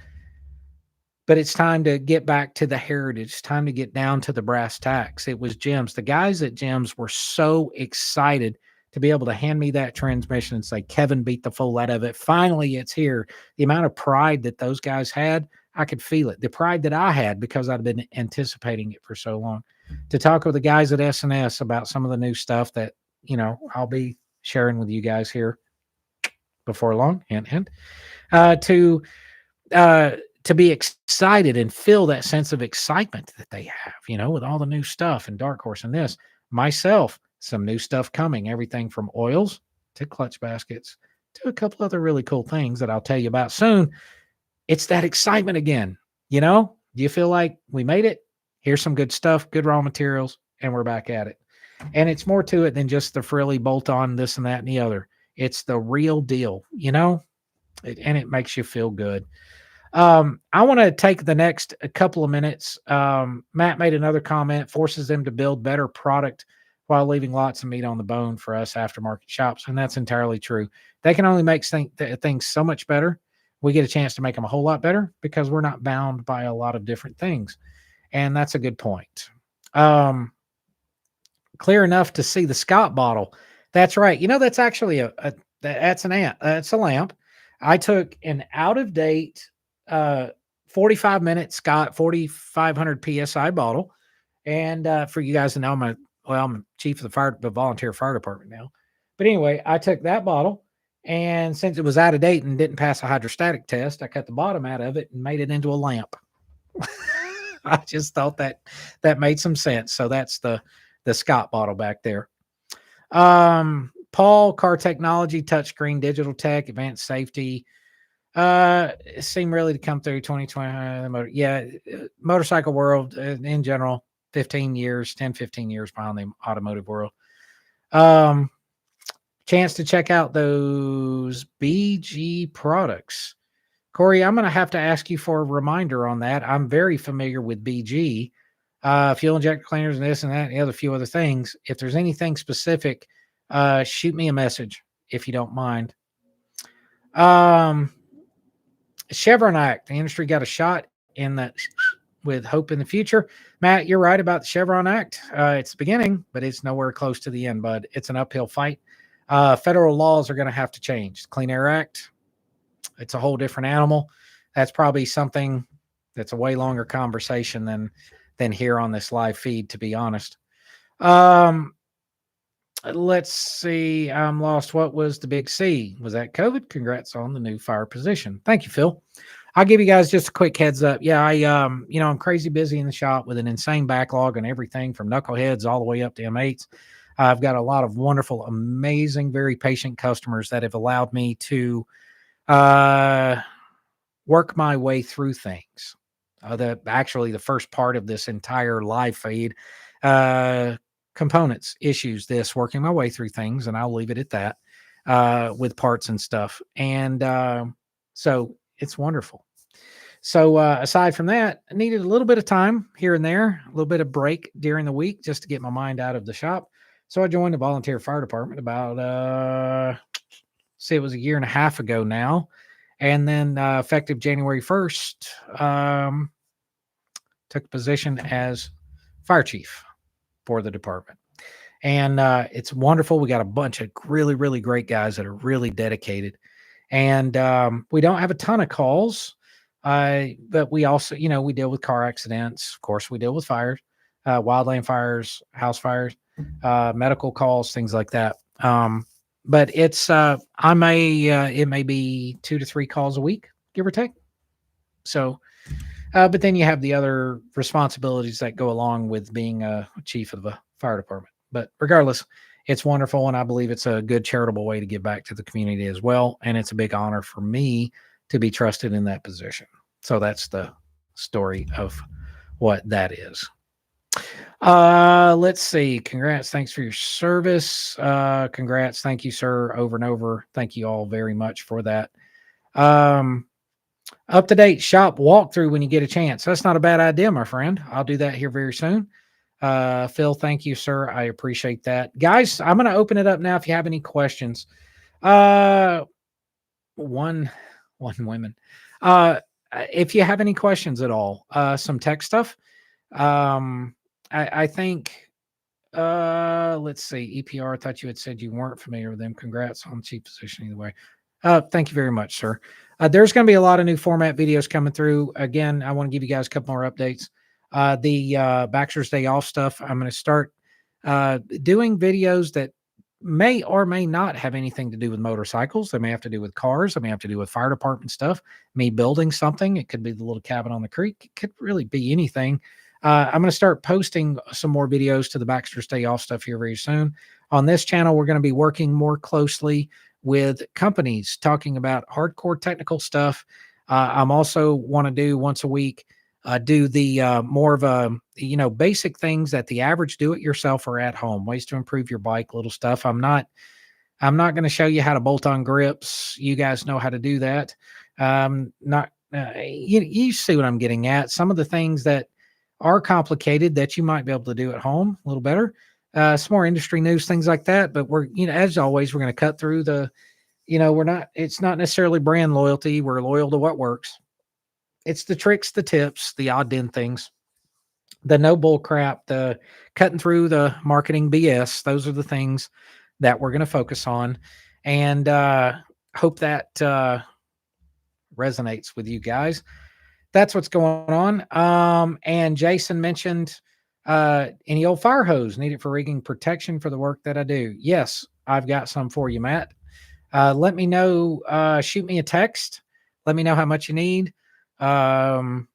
But it's time to get back to the heritage. It's time to get down to the brass tacks. It was Gims. The guys at Gims were so excited to be able to hand me that transmission and say, Kevin beat the fool out of it. Finally, it's here. The amount of pride that those guys had, I could feel it. The pride that I had because I'd been anticipating it for so long. To talk with the guys at S&S about some of the new stuff that, I'll be sharing with you guys here before long, hint, hint, to be excited and feel that sense of excitement that they have, with all the new stuff and Dark Horse and this. Myself, some new stuff coming, everything from oils to clutch baskets to a couple other really cool things that I'll tell you about soon. It's that excitement again. Do you feel like we made it? Here's some good stuff, good raw materials, and we're back at it. And it's more to it than just the frilly bolt on this and that and the other. It's the real deal, and it makes you feel good. I want to take the next couple of minutes. Matt made another comment, forces them to build better product while leaving lots of meat on the bone for us aftermarket shops. And that's entirely true. They can only make things so much better. We get a chance to make them a whole lot better because we're not bound by a lot of different things. And that's a good point. Clear enough to see the Scott bottle. That's right. That's actually that's a lamp. I took an out of date 45-minute Scott 4,500 PSI bottle. And for you guys to know, I'm chief of the volunteer fire department now. But anyway, I took that bottle, and since it was out of date and didn't pass a hydrostatic test, I cut the bottom out of it and made it into a lamp. I just thought that made some sense. So that's the Scott bottle back there. Paul, car technology, touchscreen, digital tech, advanced safety. Seem really to come through 2020. Motorcycle world in general, 10, 15 years behind the automotive world. Chance to check out those BG products. Corey, I'm going to have to ask you for a reminder on that. I'm very familiar with BG, fuel injector cleaners and this and that and the other few other things. If there's anything specific, shoot me a message if you don't mind. Chevron Act, the industry got a shot in that with hope in the future. Matt, you're right about the Chevron Act. It's the beginning, but it's nowhere close to the end, bud. It's an uphill fight. Federal laws are going to have to change. Clean Air Act, it's a whole different animal. That's probably something that's a way longer conversation than here on this live feed, to be honest. Let's see. I'm lost. What was the big C? Was that COVID? Congrats on the new fire position. Thank you, Phil. I'll give you guys just a quick heads up. Yeah, I'm crazy busy in the shop with an insane backlog and everything from knuckleheads all the way up to M8s. I've got a lot of wonderful, amazing, very patient customers that have allowed me to work my way through things. The first part of this entire live feed, components, issues, working my way through things, and I'll leave it at that with parts and stuff. And so it's wonderful. So aside from that, I needed a little bit of time here and there, a little bit of break during the week just to get my mind out of the shop. So I joined the volunteer fire department about, it was a year and a half ago now. And then effective January 1st, took a position as fire chief for the department. And it's wonderful. We got a bunch of really, really great guys that are really dedicated. And we don't have a ton of calls, but we also, we deal with car accidents. Of course, we deal with fires, wildland fires, house fires, medical calls, things like that. But it's, it may be 2 to 3 calls a week, give or take. So, but then you have the other responsibilities that go along with being a chief of a fire department. But regardless, it's wonderful. And I believe it's a good charitable way to give back to the community as well. And it's a big honor for me to be trusted in that position. So that's the story of what that is. Let's see. Congrats. Thanks for your service. Congrats. Thank you, sir. Over and over. Thank you all very much for that. Up-to-date shop walkthrough when you get a chance. That's not a bad idea, my friend. I'll do that here very soon. Phil, thank you, sir. I appreciate that. Guys, I'm going to open it up now if you have any questions. One women. If you have any questions at all, some tech stuff. I think Let's see. EPR, I thought you had said you weren't familiar with them. Congrats on chief position either way. Thank you very much, sir. There's going to be a lot of new format videos coming through. Again, I want to give you guys a couple more updates. The Baxter's Day Off stuff, I'm going to start doing videos that may or may not have anything to do with motorcycles. They may have to do with cars. They may have to do with fire department stuff. Me building something. It could be the little cabin on the creek. It could really be anything. I'm going to start posting some more videos to the Baxter Stay Off stuff here very soon. On this channel, we're going to be working more closely with companies talking about hardcore technical stuff. I'm also want to do once a week, do the more of a, basic things that the average do-it-yourselfer at home, ways to improve your bike, little stuff. I'm not going to show you how to bolt on grips. You guys know how to do that. Not you see what I'm getting at. Some of the things that are complicated that you might be able to do at home a little better. Some more industry news, things like that. But we're, as always, we're going to cut through the, it's not necessarily brand loyalty. We're loyal to what works. It's the tricks, the tips, the odd end things, the no bull crap, the cutting through the marketing BS. Those are the things that we're going to focus on, and hope that resonates with you guys. That's what's going on. And Jason mentioned any old fire hose needed for rigging protection for the work that I do. Yes, I've got some for you, Matt. Let me know. Shoot me a text. Let me know how much you need. And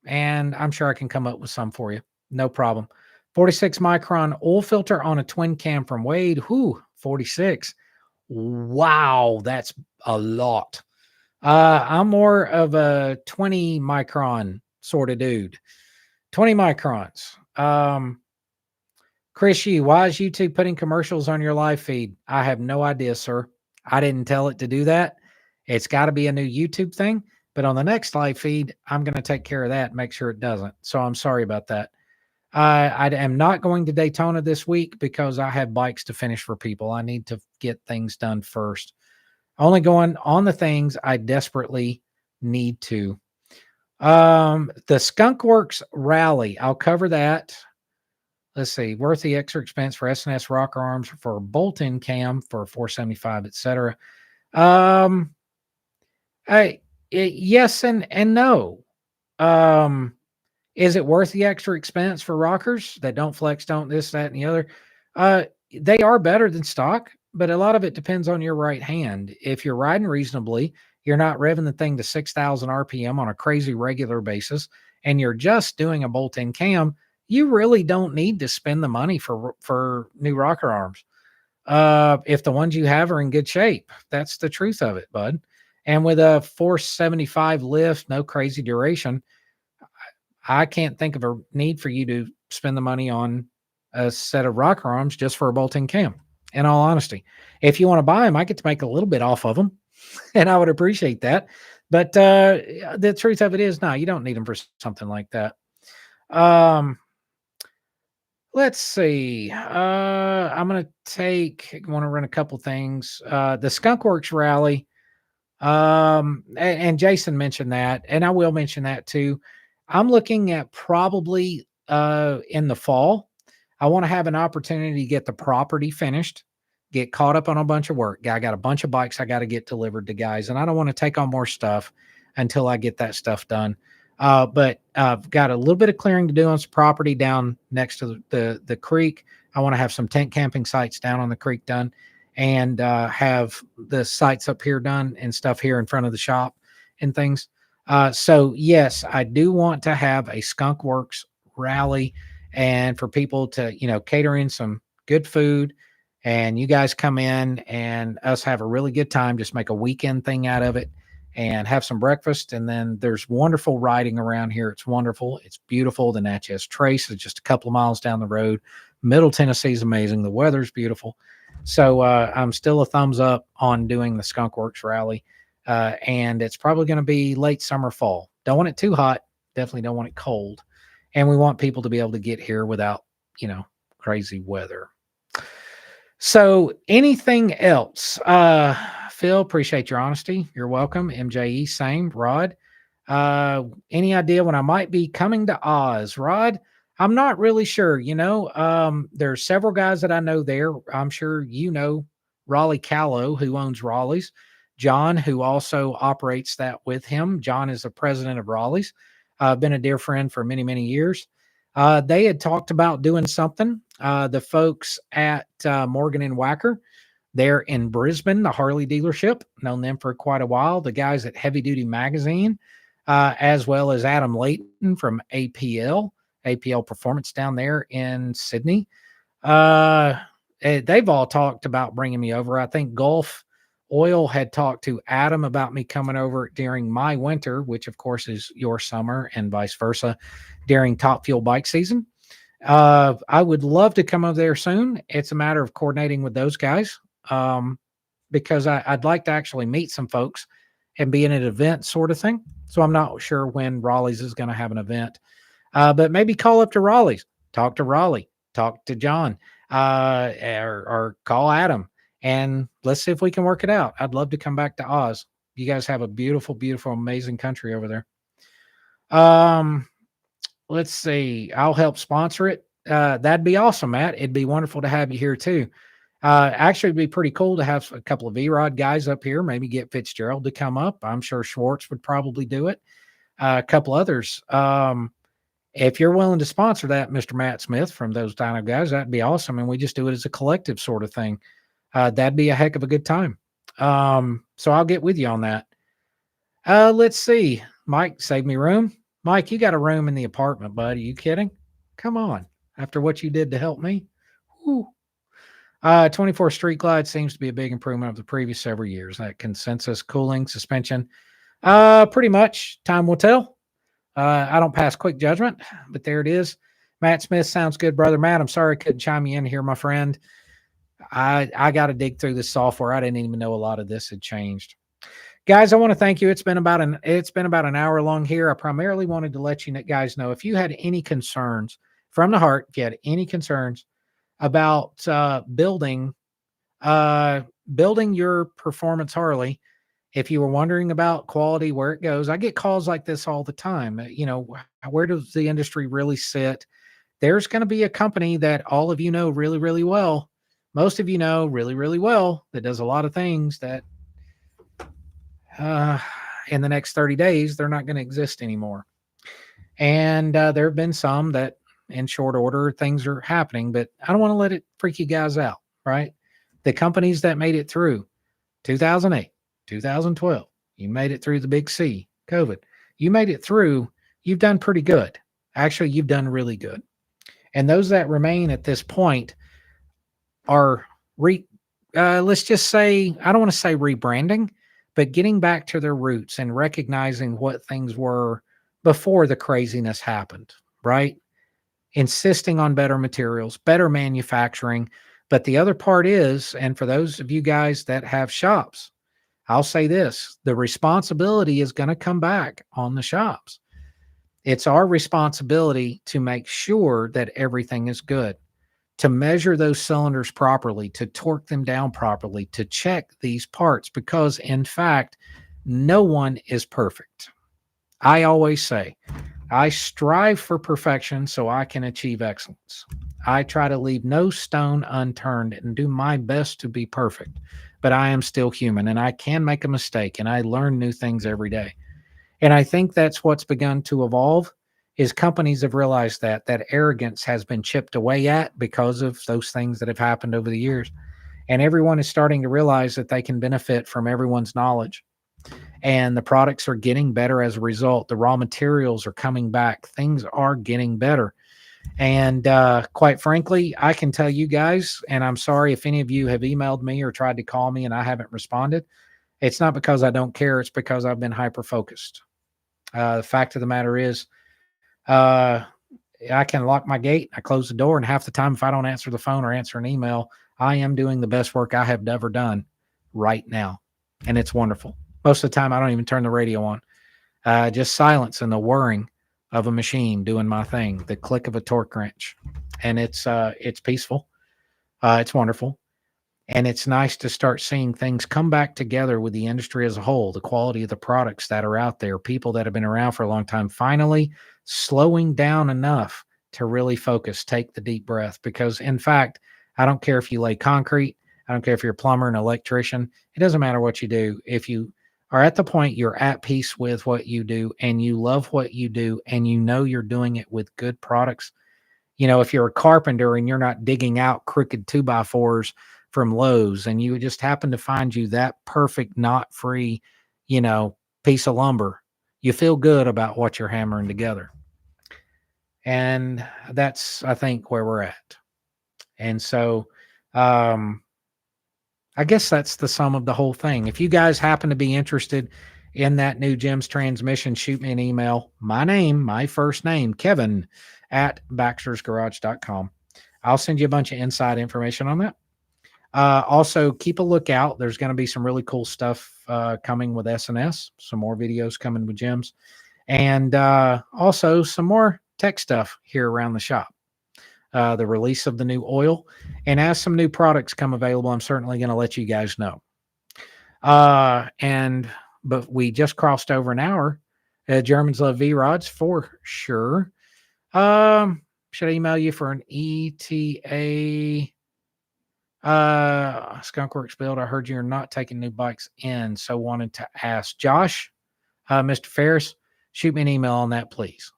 I'm sure I can come up with some for you. No problem. 46 micron oil filter on a twin cam from Wade. Whoo, 46. Wow, that's a lot. I'm more of a 20 micron sort of dude. 20 microns. Chris Yu, why is YouTube putting commercials on your live feed? I have no idea, sir. I didn't tell it to do that. It's got to be a new YouTube thing. But on the next live feed, I'm going to take care of that and make sure it doesn't. So I'm sorry about that. I am not going to Daytona this week because I have bikes to finish for people. I need to get things done first. Only going on the things I desperately need to. The Skunk Works Rally, I'll cover that. Let's see, worth the extra expense for S&S rocker arms for bolt-in cam for 475, etc. Yes and no. Is it worth the extra expense for rockers that don't flex, don't this, that, and the other? They are better than stock, but a lot of it depends on your right hand. If you're riding reasonably, you're not revving the thing to 6,000 RPM on a crazy regular basis, and you're just doing a bolt-in cam, you really don't need to spend the money for new rocker arms. If the ones you have are in good shape, that's the truth of it, bud. And with a 475 lift, no crazy duration, I can't think of a need for you to spend the money on a set of rocker arms just for a bolt-in cam. In all honesty, if you want to buy them, I get to make a little bit off of them, and I would appreciate that. But the truth of it is, no, you don't need them for something like that. Let's see. I'm going to want to run a couple things. The Skunk Works Rally. And Jason mentioned that, and I will mention that too. I'm looking at probably in the fall. I want to have an opportunity to get the property finished, get caught up on a bunch of work. I got a bunch of bikes I got to get delivered to guys, and I don't want to take on more stuff until I get that stuff done. But I've got a little bit of clearing to do on some property down next to the creek. I want to have some tent camping sites down on the creek done, and have the sites up here done and stuff here in front of the shop and things. So yes, I do want to have a Skunk Works rally, and for people to, cater in some good food, and you guys come in and us have a really good time, just make a weekend thing out of it and have some breakfast. And then there's wonderful riding around here. It's wonderful. It's beautiful. The Natchez Trace is just a couple of miles down the road. Middle Tennessee is amazing. The weather's beautiful. So I'm still a thumbs up on doing the Skunk Works rally. And it's probably going to be late summer, fall. Don't want it too hot. Definitely don't want it cold. And we want people to be able to get here without, crazy weather. So anything else? Phil, appreciate your honesty. You're welcome. MJE, same. Rod, any idea when I might be coming to Oz? Rod, I'm not really sure, you know. There's several guys that I know there. I'm sure you know Raleigh Callow, who owns Raleigh's. John, who also operates that with him. John is the president of Raleigh's. Been a dear friend for many, many years. They had talked about doing something. The folks at Morgan and Wacker, they're in Brisbane, the Harley dealership, known them for quite a while. The guys at Heavy Duty Magazine, as well as Adam Layton from APL Performance down there in Sydney. Uh, they've all talked about bringing me over. I think Gulf Oil had talked to Adam about me coming over during my winter, which of course is your summer, and vice versa during Top Fuel bike season. I would love to come over there soon. It's a matter of coordinating with those guys, um, because I'd like to actually meet some folks and be in an event sort of thing. So I'm not sure when Raleigh's is going to have an event, but maybe call up to Raleigh's, talk to Raleigh, talk to John, or call Adam, and let's see if we can work it out. I'd love to come back to Oz. You guys have a beautiful, beautiful, amazing country over there. Um, let's see. I'll help sponsor it. That'd be awesome, Matt. It'd be wonderful to have you here too. Actually, it'd be pretty cool to have a couple of V-Rod guys up here. Maybe get Fitzgerald to come up. I'm sure Schwartz would probably do it. A couple others. If you're willing to sponsor that, Mr. Matt Smith from those Dino guys, that'd be awesome. And we just do it as a collective sort of thing. That'd be a heck of a good time. So I'll get with you on that. Let's see. Mike, save me room. Mike, you got a room in the apartment, bud. Are you kidding? Come on. After what you did to help me. Whew. 24 Street Glide seems to be a big improvement of the previous several years. That consensus cooling suspension. Pretty much. Time will tell. I don't pass quick judgment, but there it is. Matt Smith sounds good, brother. Matt, I'm sorry I couldn't chime you in here, my friend. I got to dig through this software. I didn't even know a lot of this had changed. Guys, I want to thank you. It's been about an hour long here. I primarily wanted to let you guys know if you had any concerns from the heart, if you had any concerns about building your performance Harley, if you were wondering about quality, where it goes, I get calls like this all the time. Where does the industry really sit? There's going to be a company that all of you know really, really well. Most of you know really, really well that does a lot of things that in the next 30 days, they're not going to exist anymore. And there have been some that in short order, things are happening, but I don't want to let it freak you guys out, right? The companies that made it through 2008, 2012, you made it through the big C, COVID, you made it through, you've done pretty good. Actually, you've done really good. And those that remain at this point are, let's just say, I don't want to say rebranding, but getting back to their roots and recognizing what things were before the craziness happened, right? Insisting on better materials, better manufacturing. But the other part is, and for those of you guys that have shops, I'll say this, the responsibility is going to come back on the shops. It's our responsibility to make sure that everything is good, to measure those cylinders properly, to torque them down properly, to check these parts, because in fact, no one is perfect. I always say, I strive for perfection so I can achieve excellence. I try to leave no stone unturned and do my best to be perfect, but I am still human and I can make a mistake and I learn new things every day. And I think that's what's begun to evolve is companies have realized that arrogance has been chipped away at because of those things that have happened over the years. And everyone is starting to realize that they can benefit from everyone's knowledge. And the products are getting better as a result. The raw materials are coming back. Things are getting better. And quite frankly, I can tell you guys, and I'm sorry if any of you have emailed me or tried to call me and I haven't responded. It's not because I don't care. It's because I've been hyper-focused. The fact of the matter is, I can lock my gate, I close the door, and half the time, if I don't answer the phone or answer an email, I am doing the best work I have ever done right now. And it's wonderful. Most of the time, I don't even turn the radio on. Just silence and the whirring of a machine doing my thing, the click of a torque wrench. And it's peaceful. It's wonderful. And it's nice to start seeing things come back together with the industry as a whole, the quality of the products that are out there, people that have been around for a long time, finally slowing down enough to really focus, take the deep breath, because in fact, I don't care if you lay concrete, I don't care if you're a plumber, an electrician, it doesn't matter what you do. If you are at the point you're at peace with what you do and you love what you do and you know you're doing it with good products, if you're a carpenter and you're not digging out crooked 2x4s from Lowe's and you just happen to find you that perfect knot free, you know, piece of lumber, you feel good about what you're hammering together. And that's, I think, where we're at. And so, I guess that's the sum of the whole thing. If you guys happen to be interested in that new Gims transmission, shoot me an email. My name, my first name, Kevin at baxtersgarage.com. I'll send you a bunch of inside information on that. Also, keep a lookout. There's going to be some really cool stuff coming with SNS, some more videos coming with Gims, and also some more tech stuff here around the shop. The release of the new oil, and as some new products come available, I'm certainly going to let you guys know. But we just crossed over an hour. Germans love V-Rods for sure. Should I email you for an ETA? Skunkworks build. I heard you're not taking new bikes in, so wanted to ask Josh, Mr. Ferris, shoot me an email on that, please.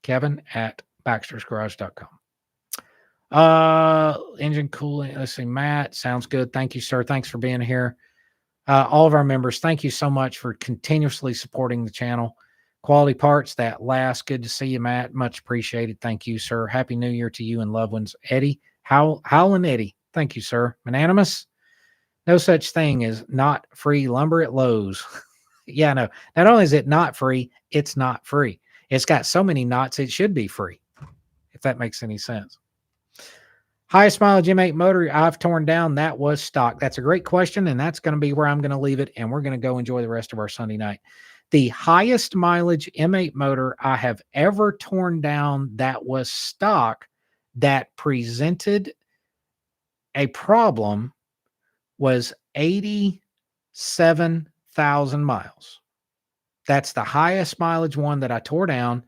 Kevin at baxtersgarage.com. Engine cooling. Let's see, Matt. Sounds good. Thank you, sir. Thanks for being here. All of our members, thank you so much for continuously supporting the channel. Quality parts that last. Good to see you, Matt. Much appreciated. Thank you, sir. Happy New Year to you and loved ones. Eddie, Howlin' Eddie. Thank you, sir. Unanimous. No such thing as not free lumber at Lowe's. Yeah, no. Not only is it not free, it's not free. It's got so many knots, it should be free, if that makes any sense. Highest mileage M8 motor I've torn down, that was stock. That's a great question, and that's going to be where I'm going to leave it, and we're going to go enjoy the rest of our Sunday night. The highest mileage M8 motor I have ever torn down that was stock that presented a problem was 87,000 miles. That's the highest mileage one that I tore down,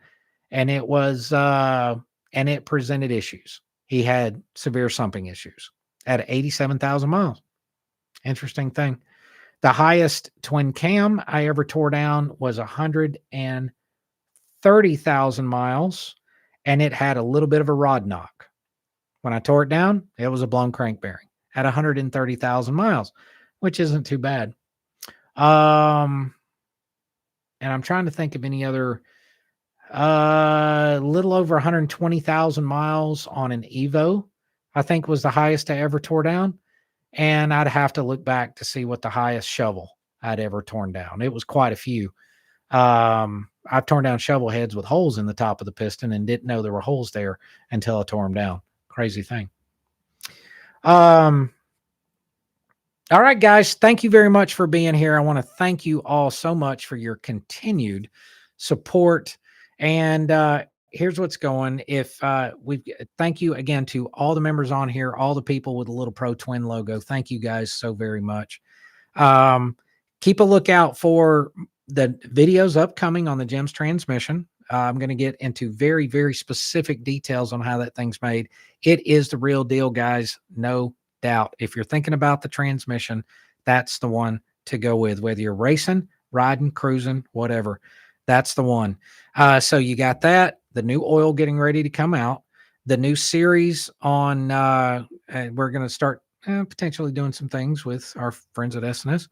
and it was and it presented issues. He had severe sumping issues at 87,000 miles. Interesting thing. The highest twin cam I ever tore down was 130,000 miles, and it had a little bit of a rod knock. When I tore it down, it was a blown crank bearing at 130,000 miles, which isn't too bad. And I'm trying to think of any other. Little over 120,000 miles on an Evo, I think was the highest I ever tore down. And I'd have to look back to see what the highest shovel I'd ever torn down. It was quite a few. I've torn down shovel heads with holes in the top of the piston and didn't know there were holes there until I tore them down. Crazy thing. All right, guys, thank you very much for being here. I want to thank you all so much for your continued support. And here's what's going. If thank you again to all the members on here, all the people with the little Pro Twin logo. Thank you guys so very much. Keep a lookout for the videos upcoming on the Gims transmission. I'm going to get into very, very specific details on how that thing's made. It is the real deal, guys. No doubt. If you're thinking about the transmission, that's the one to go with, whether you're racing, riding, cruising, whatever. That's the one. So you got that, the new oil getting ready to come out, the new series on, we're going to start potentially doing some things with our friends at SNS.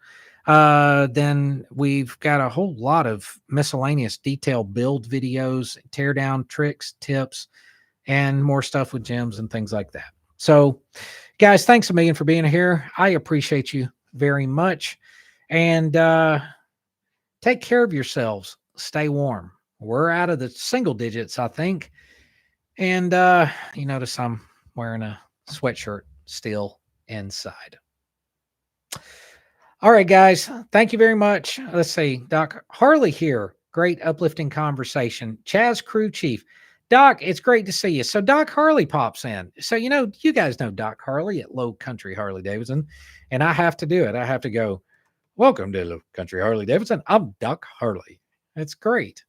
Then we've got a whole lot of miscellaneous detail build videos, tear down tricks, tips, and more stuff with Gims and things like that. So guys, thanks a million for being here. I appreciate you very much. And take care of yourselves. Stay warm. We're out of the single digits, I think. And you notice I'm wearing a sweatshirt still inside. All right, guys. Thank you very much. Let's see. Doc Harley here. Great uplifting conversation. Chaz Crew Chief. Doc, it's great to see you. So Doc Harley pops in. So, you guys know Doc Harley at Low Country Harley Davidson. And I have to do it. I have to go, welcome to Low Country Harley Davidson. I'm Doc Harley. It's great.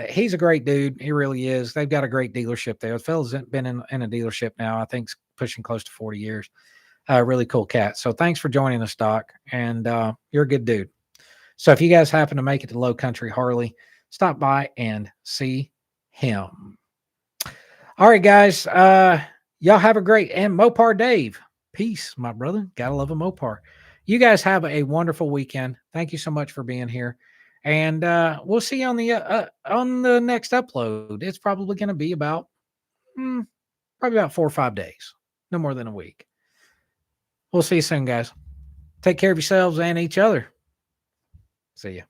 He's a great dude. He really is. They've got a great dealership there. The fella's been in a dealership now, I think, pushing close to 40 years. Really cool cat. So thanks for joining us, Doc. And you're a good dude. So if you guys happen to make it to Low Country Harley, stop by and see him. All right, guys. Y'all have a great, and Mopar Dave. Peace, my brother. Gotta love a Mopar. You guys have a wonderful weekend. Thank you so much for being here. And we'll see you on the next upload. It's probably going to be probably about 4 or 5 days, no more than a week. We'll see you soon, guys. Take care of yourselves and each other. See ya.